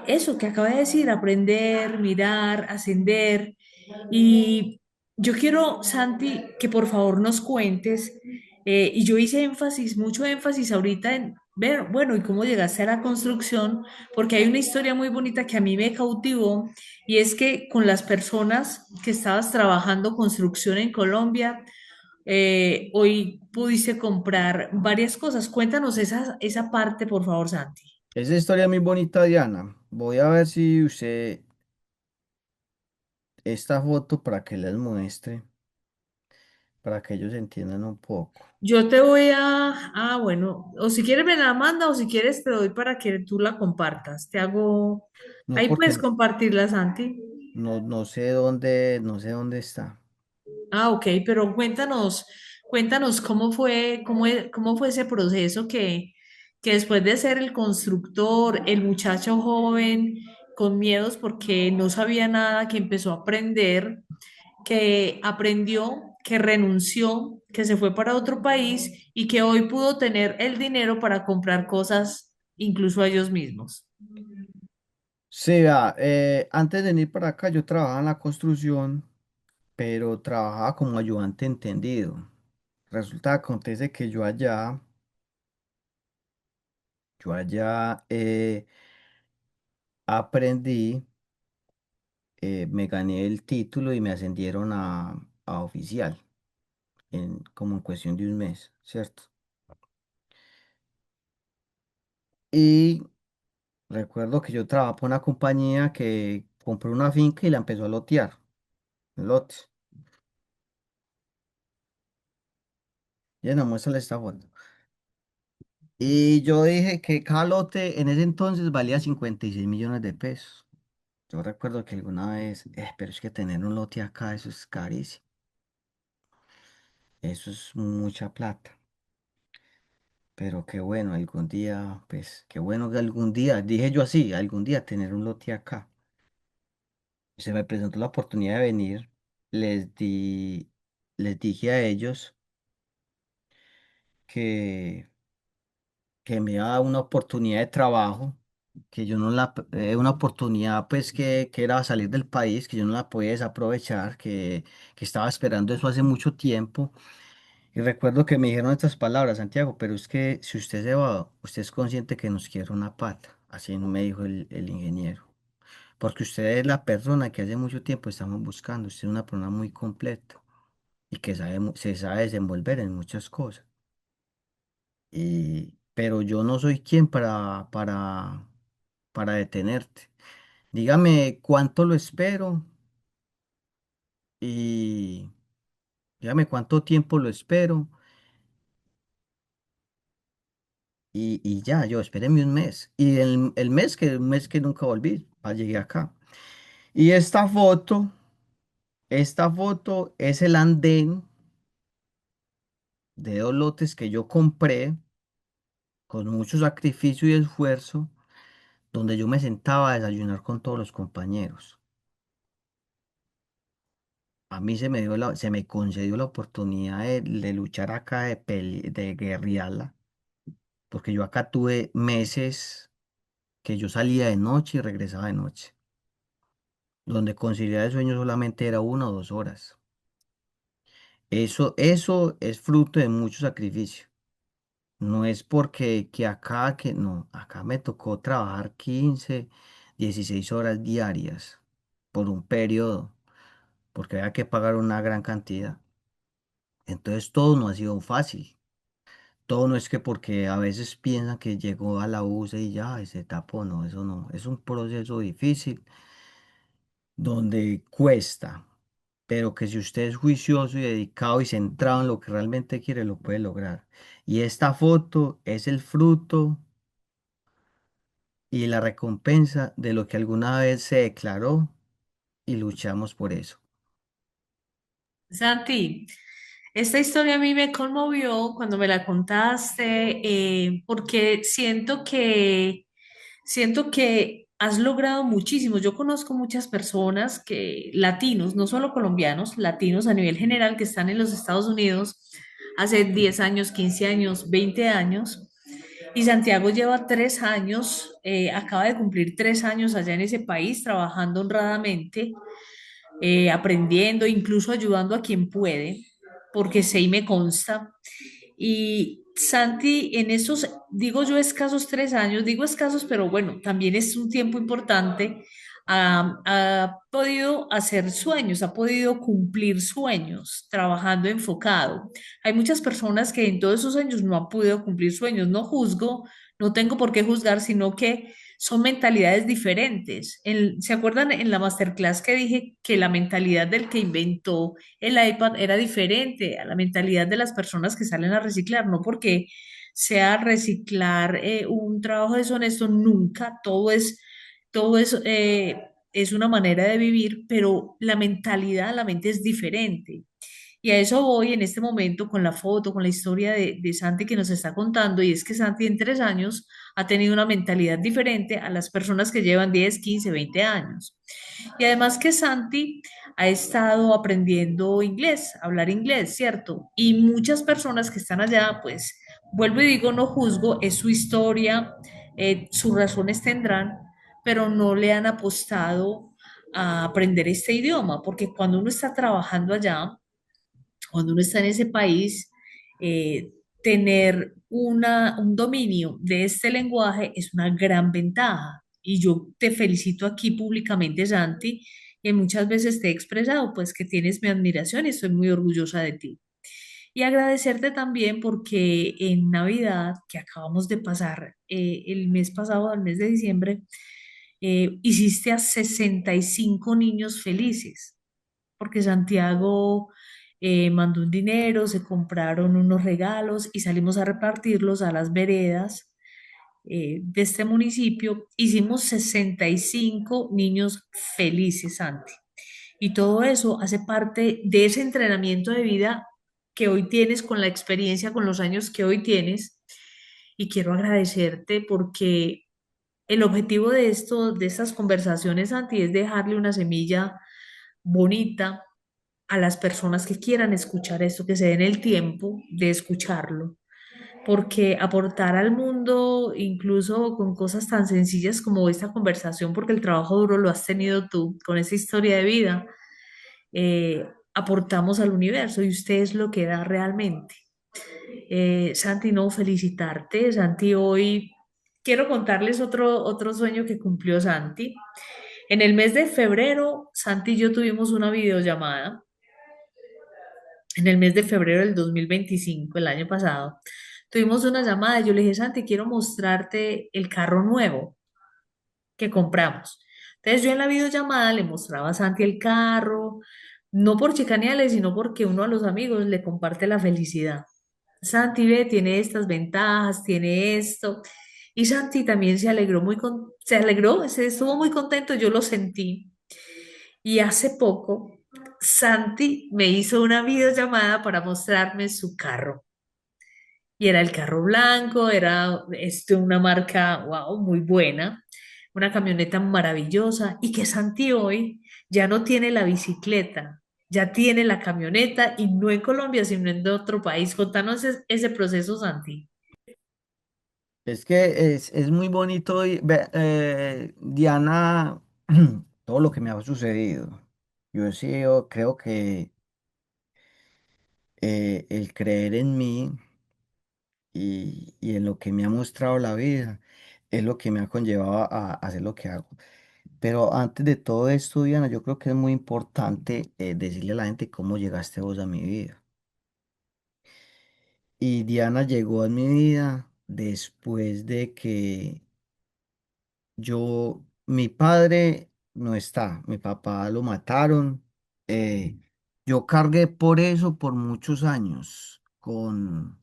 Speaker 1: eso que acabo de decir, aprender, mirar, ascender. Y yo quiero, Santi, que por favor nos cuentes, y yo hice énfasis, mucho énfasis ahorita en ver, bueno, y cómo llegaste a la construcción, porque hay una historia muy bonita que a mí me cautivó, y es que con las personas que estabas trabajando construcción en Colombia, hoy pudiste comprar varias cosas. Cuéntanos esa parte, por favor, Santi.
Speaker 2: Esa historia es muy bonita, Diana. Voy a ver si usted esta foto para que les muestre, para que ellos entiendan un poco.
Speaker 1: Yo te voy bueno, o si quieres me la manda o si quieres te doy para que tú la compartas. Te hago,
Speaker 2: No
Speaker 1: ahí puedes
Speaker 2: porque
Speaker 1: compartirla, Santi.
Speaker 2: no sé dónde está.
Speaker 1: Ok, pero cuéntanos cómo fue ese proceso que después de ser el constructor, el muchacho joven con miedos porque no sabía nada, que empezó a aprender, que aprendió, que renunció, que se fue para otro país y que hoy pudo tener el dinero para comprar cosas incluso a ellos mismos.
Speaker 2: Sí, vea, antes de venir para acá yo trabajaba en la construcción, pero trabajaba como ayudante entendido. Resulta, acontece que yo allá aprendí, me gané el título y me ascendieron a oficial, como en cuestión de un mes, ¿cierto? Y recuerdo que yo trabajaba por una compañía que compró una finca y la empezó a lotear, lotes. Ya no, muéstrale esta foto. Y yo dije que cada lote en ese entonces valía 56 millones de pesos. Yo recuerdo que alguna vez, pero es que tener un lote acá, eso es carísimo. Eso es mucha plata. Pero qué bueno, algún día, pues, qué bueno que algún día, dije yo así, algún día tener un lote acá. Se me presentó la oportunidad de venir, les di, les dije a ellos que que me da una oportunidad de trabajo, que yo no la, una oportunidad pues que era salir del país, que yo no la podía desaprovechar, que estaba esperando eso hace mucho tiempo. Y recuerdo que me dijeron estas palabras, Santiago, pero es que si usted se va, usted es consciente que nos quiere una pata. Así no me dijo el ingeniero. Porque usted es la persona que hace mucho tiempo estamos buscando. Usted es una persona muy completa y que sabe, se sabe desenvolver en muchas cosas. Pero yo no soy quien para detenerte. Dígame cuánto lo espero y dígame cuánto tiempo lo espero y ya, yo espéreme un mes. Y un mes que nunca volví, llegué acá. Y esta foto es el andén de dos lotes que yo compré con mucho sacrificio y esfuerzo, donde yo me sentaba a desayunar con todos los compañeros. A mí se me concedió la oportunidad de luchar acá, de guerrearla, porque yo acá tuve meses que yo salía de noche y regresaba de noche, donde conciliar el sueño solamente era 1 o 2 horas. Eso es fruto de mucho sacrificio. No es porque que acá, que no, acá me tocó trabajar 15, 16 horas diarias por un periodo, porque había que pagar una gran cantidad. Entonces todo no ha sido fácil. Todo no es que porque a veces piensan que llegó a la UCE y ya y se tapó, no, eso no. Es un proceso difícil donde cuesta, pero que si usted es juicioso y dedicado y centrado en lo que realmente quiere, lo puede lograr. Y esta foto es el fruto y la recompensa de lo que alguna vez se declaró y luchamos por eso.
Speaker 1: Santi, esta historia a mí me conmovió cuando me la contaste, porque siento que has logrado muchísimo. Yo conozco muchas personas latinos, no solo colombianos, latinos a nivel general que están en los Estados Unidos hace 10 años, 15 años, 20 años. Y Santiago lleva 3 años, acaba de cumplir 3 años allá en ese país, trabajando honradamente, aprendiendo, incluso ayudando a quien puede, porque sé y me consta. Y Santi, en esos, digo yo, escasos 3 años, digo escasos, pero bueno, también es un tiempo importante, ha podido hacer sueños, ha podido cumplir sueños, trabajando enfocado. Hay muchas personas que en todos esos años no han podido cumplir sueños. No juzgo, no tengo por qué juzgar, sino que son mentalidades diferentes. ¿Se acuerdan en la masterclass que dije que la mentalidad del que inventó el iPad era diferente a la mentalidad de las personas que salen a reciclar? No porque sea reciclar un trabajo deshonesto, nunca, es una manera de vivir, pero la mentalidad, la mente es diferente. Y a eso voy en este momento con la foto, con la historia de Santi que nos está contando, y es que Santi en 3 años ha tenido una mentalidad diferente a las personas que llevan 10, 15, 20 años. Y además que Santi ha estado aprendiendo inglés, hablar inglés, ¿cierto? Y muchas personas que están allá, pues, vuelvo y digo, no juzgo, es su historia, sus razones tendrán, pero no le han apostado a aprender este idioma, porque cuando uno está trabajando allá, cuando uno está en ese país, tener un dominio de este lenguaje es una gran ventaja. Y yo te felicito aquí públicamente, Santi, y muchas veces te he expresado pues que tienes mi admiración y estoy muy orgullosa de ti. Y agradecerte también porque en Navidad, que acabamos de pasar el mes pasado, el mes de diciembre, hiciste a 65 niños felices porque Santiago mandó un dinero, se compraron unos regalos y salimos a repartirlos a las veredas de este municipio. Hicimos 65 niños felices, Santi. Y todo eso hace parte de ese entrenamiento de vida que hoy tienes con la experiencia, con los años que hoy tienes. Y quiero agradecerte porque el objetivo de esto, de estas conversaciones, Santi, es dejarle una semilla bonita a las personas que quieran escuchar esto, que se den el tiempo de escucharlo, porque aportar al mundo, incluso con cosas tan sencillas como esta conversación, porque el trabajo duro lo has tenido tú con esa historia de vida, aportamos al universo y usted es lo que da realmente. Santi, no, felicitarte. Santi, hoy quiero contarles otro sueño que cumplió Santi. En el mes de febrero, Santi y yo tuvimos una videollamada en el mes de febrero del 2025, el año pasado, tuvimos una llamada y yo le dije, Santi, quiero mostrarte el carro nuevo que compramos. Entonces yo en la videollamada le mostraba a Santi el carro, no por chicanearle, sino porque uno a los amigos le comparte la felicidad. Santi ve, tiene estas ventajas, tiene esto. Y Santi también se alegró se alegró, se estuvo muy contento, yo lo sentí. Y hace poco, Santi me hizo una videollamada para mostrarme su carro. Y era el carro blanco, era una marca, wow, muy buena, una camioneta maravillosa. Y que Santi hoy ya no tiene la bicicleta, ya tiene la camioneta y no en Colombia, sino en otro país. Contanos ese proceso, Santi.
Speaker 2: Es que es muy bonito, Diana, todo lo que me ha sucedido. Yo sí, yo creo que el creer en mí y en lo que me ha mostrado la vida es lo que me ha conllevado a hacer lo que hago. Pero antes de todo esto, Diana, yo creo que es muy importante decirle a la gente cómo llegaste vos a mi vida. Y Diana llegó a mi vida después de que mi padre no está, mi papá lo mataron. Yo cargué por eso por muchos años, con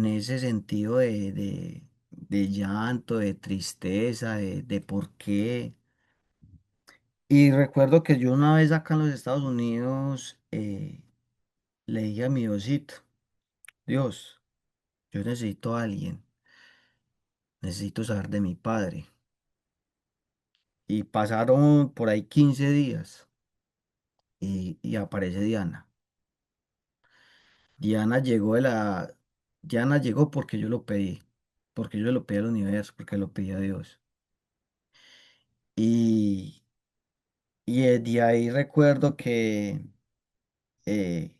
Speaker 2: ese sentido de llanto, de tristeza, de por qué. Y recuerdo que yo una vez acá en los Estados Unidos le dije a mi Diosito, Dios, yo necesito a alguien, necesito saber de mi padre. Y pasaron por ahí 15 días y aparece Diana. Diana llegó de la... Diana llegó porque yo lo pedí, porque yo lo pedí al universo, porque lo pedí a Dios. Y, y de ahí recuerdo que eh,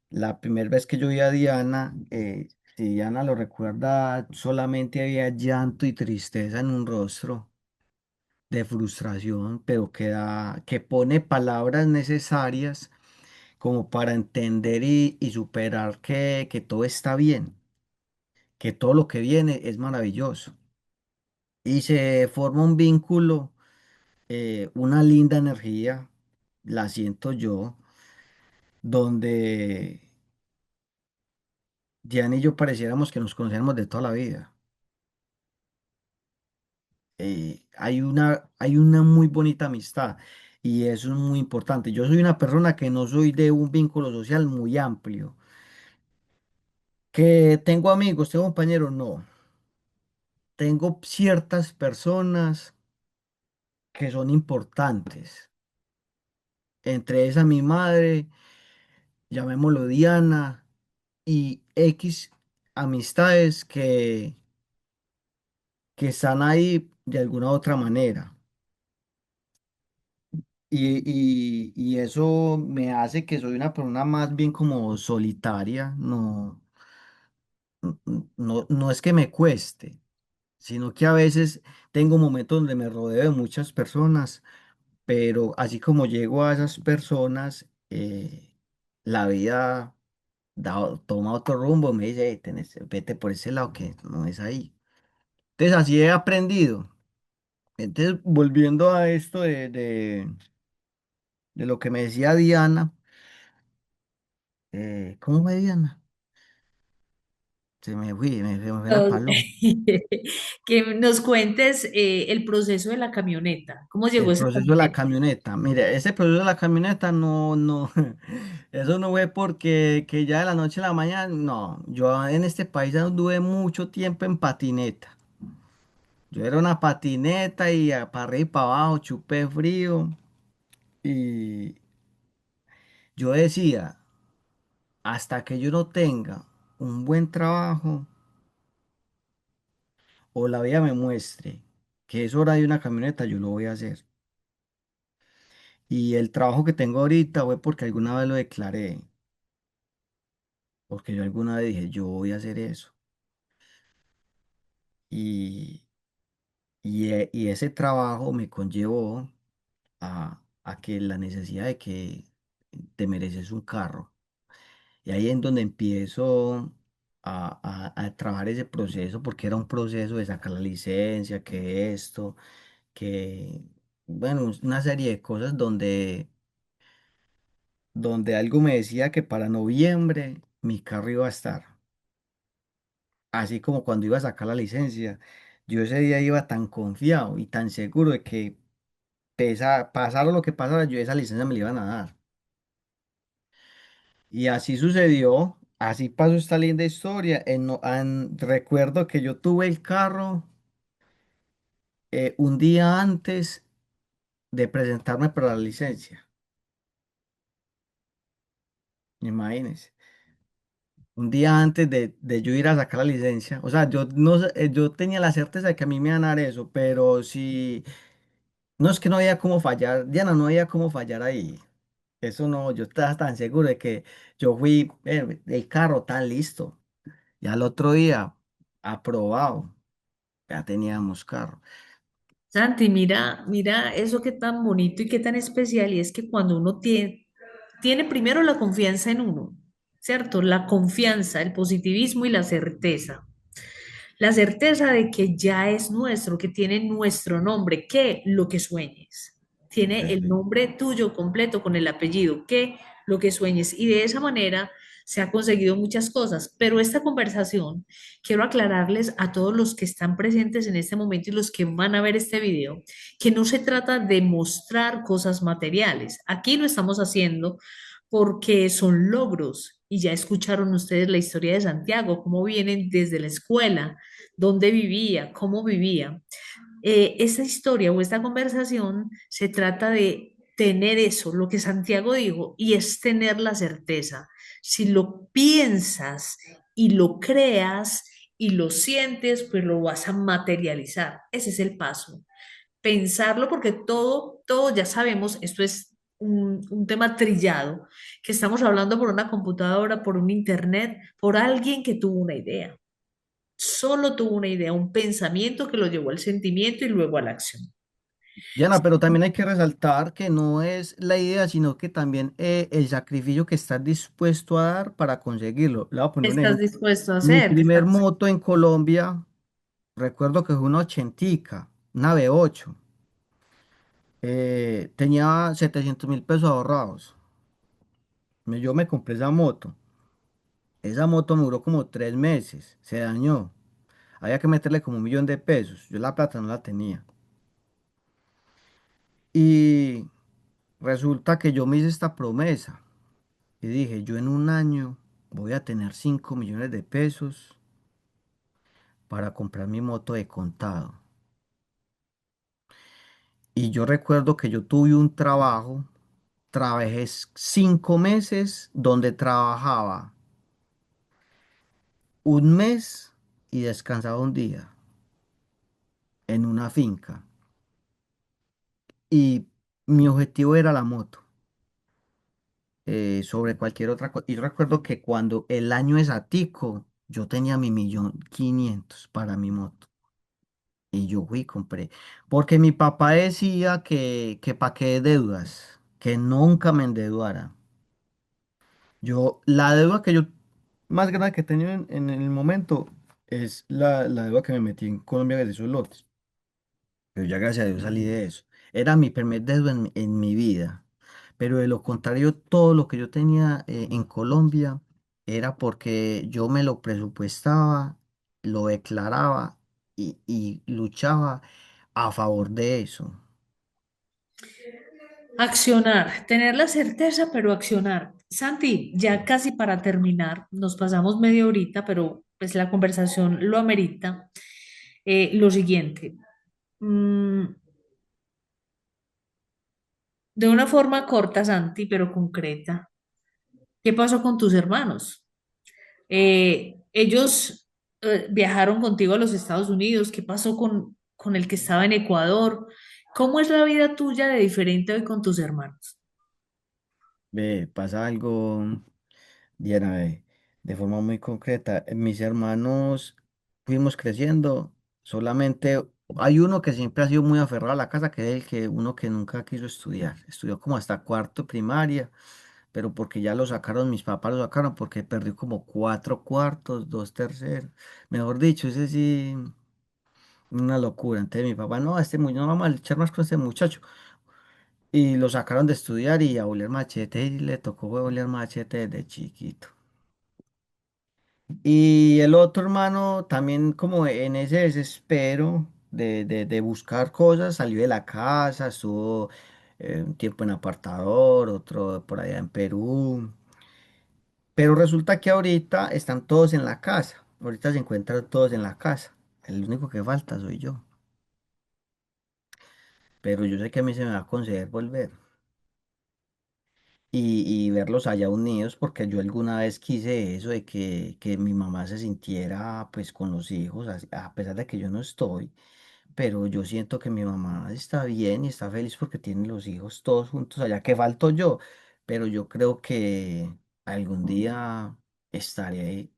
Speaker 2: la primera vez que yo vi a Diana, si Diana lo recuerda, solamente había llanto y tristeza en un rostro de frustración, pero que pone palabras necesarias como para entender y superar que todo está bien, que todo lo que viene es maravilloso. Y se forma un vínculo, una linda energía, la siento yo, donde Diana y yo pareciéramos que nos conociéramos de toda la vida. Hay una muy bonita amistad y eso es muy importante. Yo soy una persona que no soy de un vínculo social muy amplio. Que tengo amigos, tengo compañeros, no. Tengo ciertas personas que son importantes. Entre esas mi madre, llamémoslo Diana, y X amistades que están ahí de alguna otra manera. Y eso me hace que soy una persona más bien como solitaria, no, no es que me cueste, sino que a veces tengo momentos donde me rodeo de muchas personas, pero así como llego a esas personas, la vida toma otro rumbo, me dice: "Ey, vete por ese lado que no es ahí". Entonces así he aprendido. Entonces, volviendo a esto de lo que me decía Diana, ¿cómo fue Diana? Se me fue la
Speaker 1: Oh,
Speaker 2: paloma.
Speaker 1: que nos cuentes el proceso de la camioneta. ¿Cómo llegó
Speaker 2: El
Speaker 1: esa
Speaker 2: proceso de la
Speaker 1: camioneta?
Speaker 2: camioneta. Mire, ese proceso de la camioneta no, eso no fue porque que ya de la noche a la mañana, no. Yo en este país anduve mucho tiempo en patineta. Yo era una patineta y para arriba y para abajo, chupé frío. Y yo decía, hasta que yo no tenga un buen trabajo o la vida me muestre que es hora de una camioneta, yo lo voy a hacer. Y el trabajo que tengo ahorita fue porque alguna vez lo declaré, porque yo alguna vez dije, yo voy a hacer eso. Y, y ese trabajo me conllevó a que la necesidad de que te mereces un carro. Y ahí es donde empiezo a trabajar ese proceso, porque era un proceso de sacar la licencia, que esto, que, bueno, una serie de cosas donde algo me decía que para noviembre mi carro iba a estar. Así como cuando iba a sacar la licencia, yo ese día iba tan confiado y tan seguro de que pasara lo que pasara, yo esa licencia me la iban a dar. Y así sucedió, así pasó esta linda historia. Recuerdo que yo tuve el carro un día antes de presentarme para la licencia. Imagínense. Un día antes de yo ir a sacar la licencia. O sea, yo, no, yo tenía la certeza de que a mí me iban a dar eso, pero si... No es que no había cómo fallar, Diana, no había cómo fallar ahí. Eso no, yo estaba tan seguro de que yo fui, el carro tan listo. Ya el otro día, aprobado, ya teníamos carro.
Speaker 1: Santi, mira, mira eso que tan bonito y qué tan especial, y es que cuando uno tiene primero la confianza en uno, ¿cierto? La confianza, el positivismo y la certeza. La certeza de que ya es nuestro, que tiene nuestro nombre, que lo que sueñes. Tiene el
Speaker 2: Perfecto.
Speaker 1: nombre tuyo completo con el apellido, que lo que sueñes. Y de esa manera se ha conseguido muchas cosas, pero esta conversación quiero aclararles a todos los que están presentes en este momento y los que van a ver este video, que no se trata de mostrar cosas materiales. Aquí lo estamos haciendo porque son logros y ya escucharon ustedes la historia de Santiago, cómo vienen desde la escuela, dónde vivía, cómo vivía. Esta historia o esta conversación se trata de tener eso, lo que Santiago dijo, y es tener la certeza. Si lo piensas y lo creas y lo sientes, pues lo vas a materializar. Ese es el paso. Pensarlo porque todo ya sabemos, esto es un tema trillado, que estamos hablando por una computadora, por un internet, por alguien que tuvo una idea. Solo tuvo una idea, un pensamiento que lo llevó al sentimiento y luego a la acción.
Speaker 2: Diana, pero también hay que resaltar que no es la idea, sino que también el sacrificio que estás dispuesto a dar para conseguirlo. Le voy a
Speaker 1: ¿Qué
Speaker 2: poner un
Speaker 1: estás
Speaker 2: ejemplo.
Speaker 1: dispuesto a
Speaker 2: Mi
Speaker 1: hacer?
Speaker 2: primer moto en Colombia, recuerdo que fue una ochentica, una V8. Tenía 700.000 pesos ahorrados. Yo me compré esa moto. Esa moto me duró como 3 meses. Se dañó. Había que meterle como 1.000.000 de pesos. Yo la plata no la tenía. Y resulta que yo me hice esta promesa. Y dije, yo en un año voy a tener 5.000.000 de pesos para comprar mi moto de contado. Y yo recuerdo que yo tuve un trabajo, trabajé 5 meses donde trabajaba un mes y descansaba un día en una finca. Y mi objetivo era la moto, sobre cualquier otra cosa. Y yo recuerdo que cuando el año es atico, yo tenía mi 1.500.000 para mi moto. Y yo fui y compré. Porque mi papá decía que pa' qué deudas, que nunca me endeudara. La deuda que yo más grande que tenía en el momento es la deuda que me metí en Colombia de esos lotes. Pero ya gracias a Dios salí de eso. Era mi primer deuda en mi vida. Pero de lo contrario, todo lo que yo tenía en Colombia era porque yo me lo presupuestaba, lo declaraba y luchaba a favor de eso.
Speaker 1: Accionar, tener la certeza, pero accionar. Santi, ya casi para terminar, nos pasamos media horita, pero pues la conversación lo amerita. Lo siguiente, mm, de una forma corta, Santi, pero concreta, ¿qué pasó con tus hermanos? Ellos viajaron contigo a los Estados Unidos. ¿Qué pasó con el que estaba en Ecuador? ¿Cómo es la vida tuya de diferente hoy con tus hermanos?
Speaker 2: Ve, pasa algo, Diana, ve, de forma muy concreta. Mis hermanos fuimos creciendo, solamente hay uno que siempre ha sido muy aferrado a la casa, que es el que uno que nunca quiso estudiar. Estudió como hasta cuarto primaria, pero porque ya lo sacaron, mis papás lo sacaron porque perdió como 4 cuartos, 2 terceros. Mejor dicho, ese sí, una locura. Entonces mi papá, no, no vamos a echar más con este muchacho. Y lo sacaron de estudiar y a oler machete y le tocó fue oler machete desde chiquito. Y el otro hermano también como en ese desespero de buscar cosas, salió de la casa, estuvo un tiempo en apartador, otro por allá en Perú. Pero resulta que ahorita están todos en la casa. Ahorita se encuentran todos en la casa. El único que falta soy yo. Pero yo sé que a mí se me va a conceder volver. Y verlos allá unidos, porque yo alguna vez quise eso de que mi mamá se sintiera pues con los hijos, a pesar de que yo no estoy, pero yo siento que mi mamá está bien y está feliz porque tiene los hijos todos juntos allá, que falto yo, pero yo creo que algún día estaré ahí.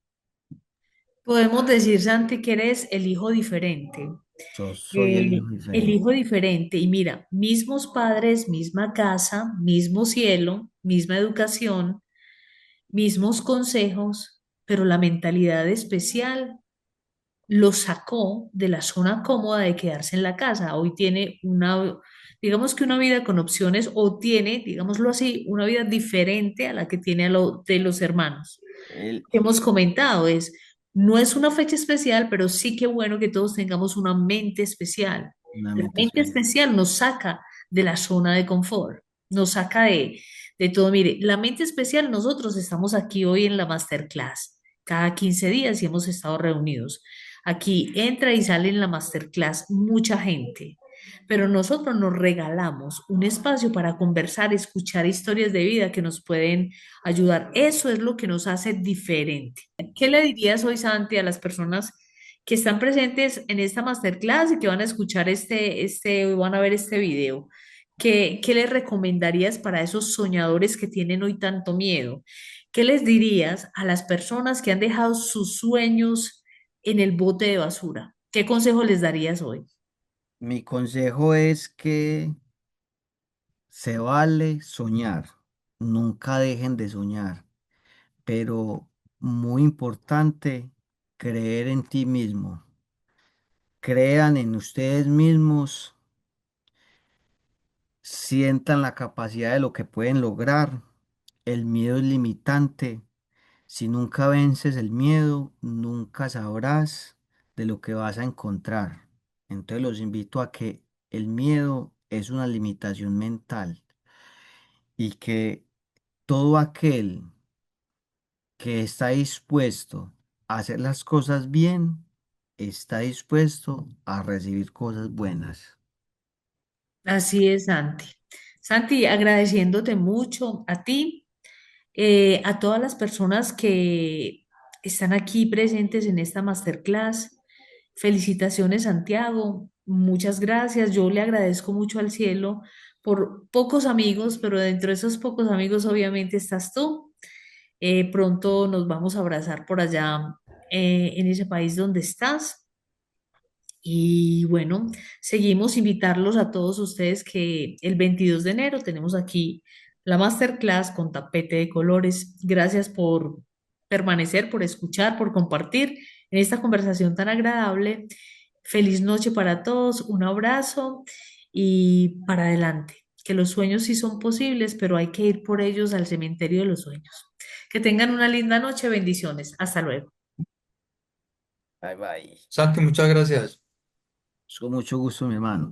Speaker 1: Podemos decir, Santi, que eres el hijo diferente.
Speaker 2: Yo soy el hijo
Speaker 1: El
Speaker 2: diferente.
Speaker 1: hijo diferente. Y mira, mismos padres, misma casa, mismo cielo, misma educación, mismos consejos, pero la mentalidad especial lo sacó de la zona cómoda de quedarse en la casa. Hoy tiene una, digamos que una vida con opciones o tiene, digámoslo así, una vida diferente a la que tiene a lo de los hermanos.
Speaker 2: El,
Speaker 1: Que hemos comentado es, no es una fecha especial, pero sí que bueno que todos tengamos una mente especial.
Speaker 2: una
Speaker 1: La
Speaker 2: mente
Speaker 1: mente
Speaker 2: especial.
Speaker 1: especial nos saca de la zona de confort, nos saca de todo. Mire, la mente especial, nosotros estamos aquí hoy en la masterclass, cada 15 días y hemos estado reunidos. Aquí entra y sale en la masterclass mucha gente, pero nosotros nos regalamos un espacio para conversar, escuchar historias de vida que nos pueden ayudar. Eso es lo que nos hace diferente. ¿Qué le dirías hoy, Santi, a las personas que están presentes en esta masterclass y que van a escuchar van a ver este video? ¿Qué les recomendarías para esos soñadores que tienen hoy tanto miedo? ¿Qué les dirías a las personas que han dejado sus sueños en el bote de basura? ¿Qué consejo les darías hoy?
Speaker 2: Mi consejo es que se vale soñar, nunca dejen de soñar, pero muy importante, creer en ti mismo. Crean en ustedes mismos, sientan la capacidad de lo que pueden lograr. El miedo es limitante. Si nunca vences el miedo, nunca sabrás de lo que vas a encontrar. Entonces los invito a que el miedo es una limitación mental y que todo aquel que está dispuesto a hacer las cosas bien, está dispuesto a recibir cosas buenas.
Speaker 1: Así es, Santi. Santi, agradeciéndote mucho a ti, a todas las personas que están aquí presentes en esta masterclass. Felicitaciones, Santiago. Muchas gracias. Yo le agradezco mucho al cielo por pocos amigos, pero dentro de esos pocos amigos obviamente estás tú. Pronto nos vamos a abrazar por allá, en ese país donde estás. Y bueno, seguimos invitarlos a todos ustedes que el 22 de enero tenemos aquí la masterclass con tapete de colores. Gracias por permanecer, por escuchar, por compartir en esta conversación tan agradable. Feliz noche para todos, un abrazo y para adelante. Que los sueños sí son posibles, pero hay que ir por ellos al cementerio de los sueños. Que tengan una linda noche, bendiciones. Hasta luego.
Speaker 2: Bye bye.
Speaker 4: Santi, muchas gracias.
Speaker 2: Es con mucho gusto, mi hermano.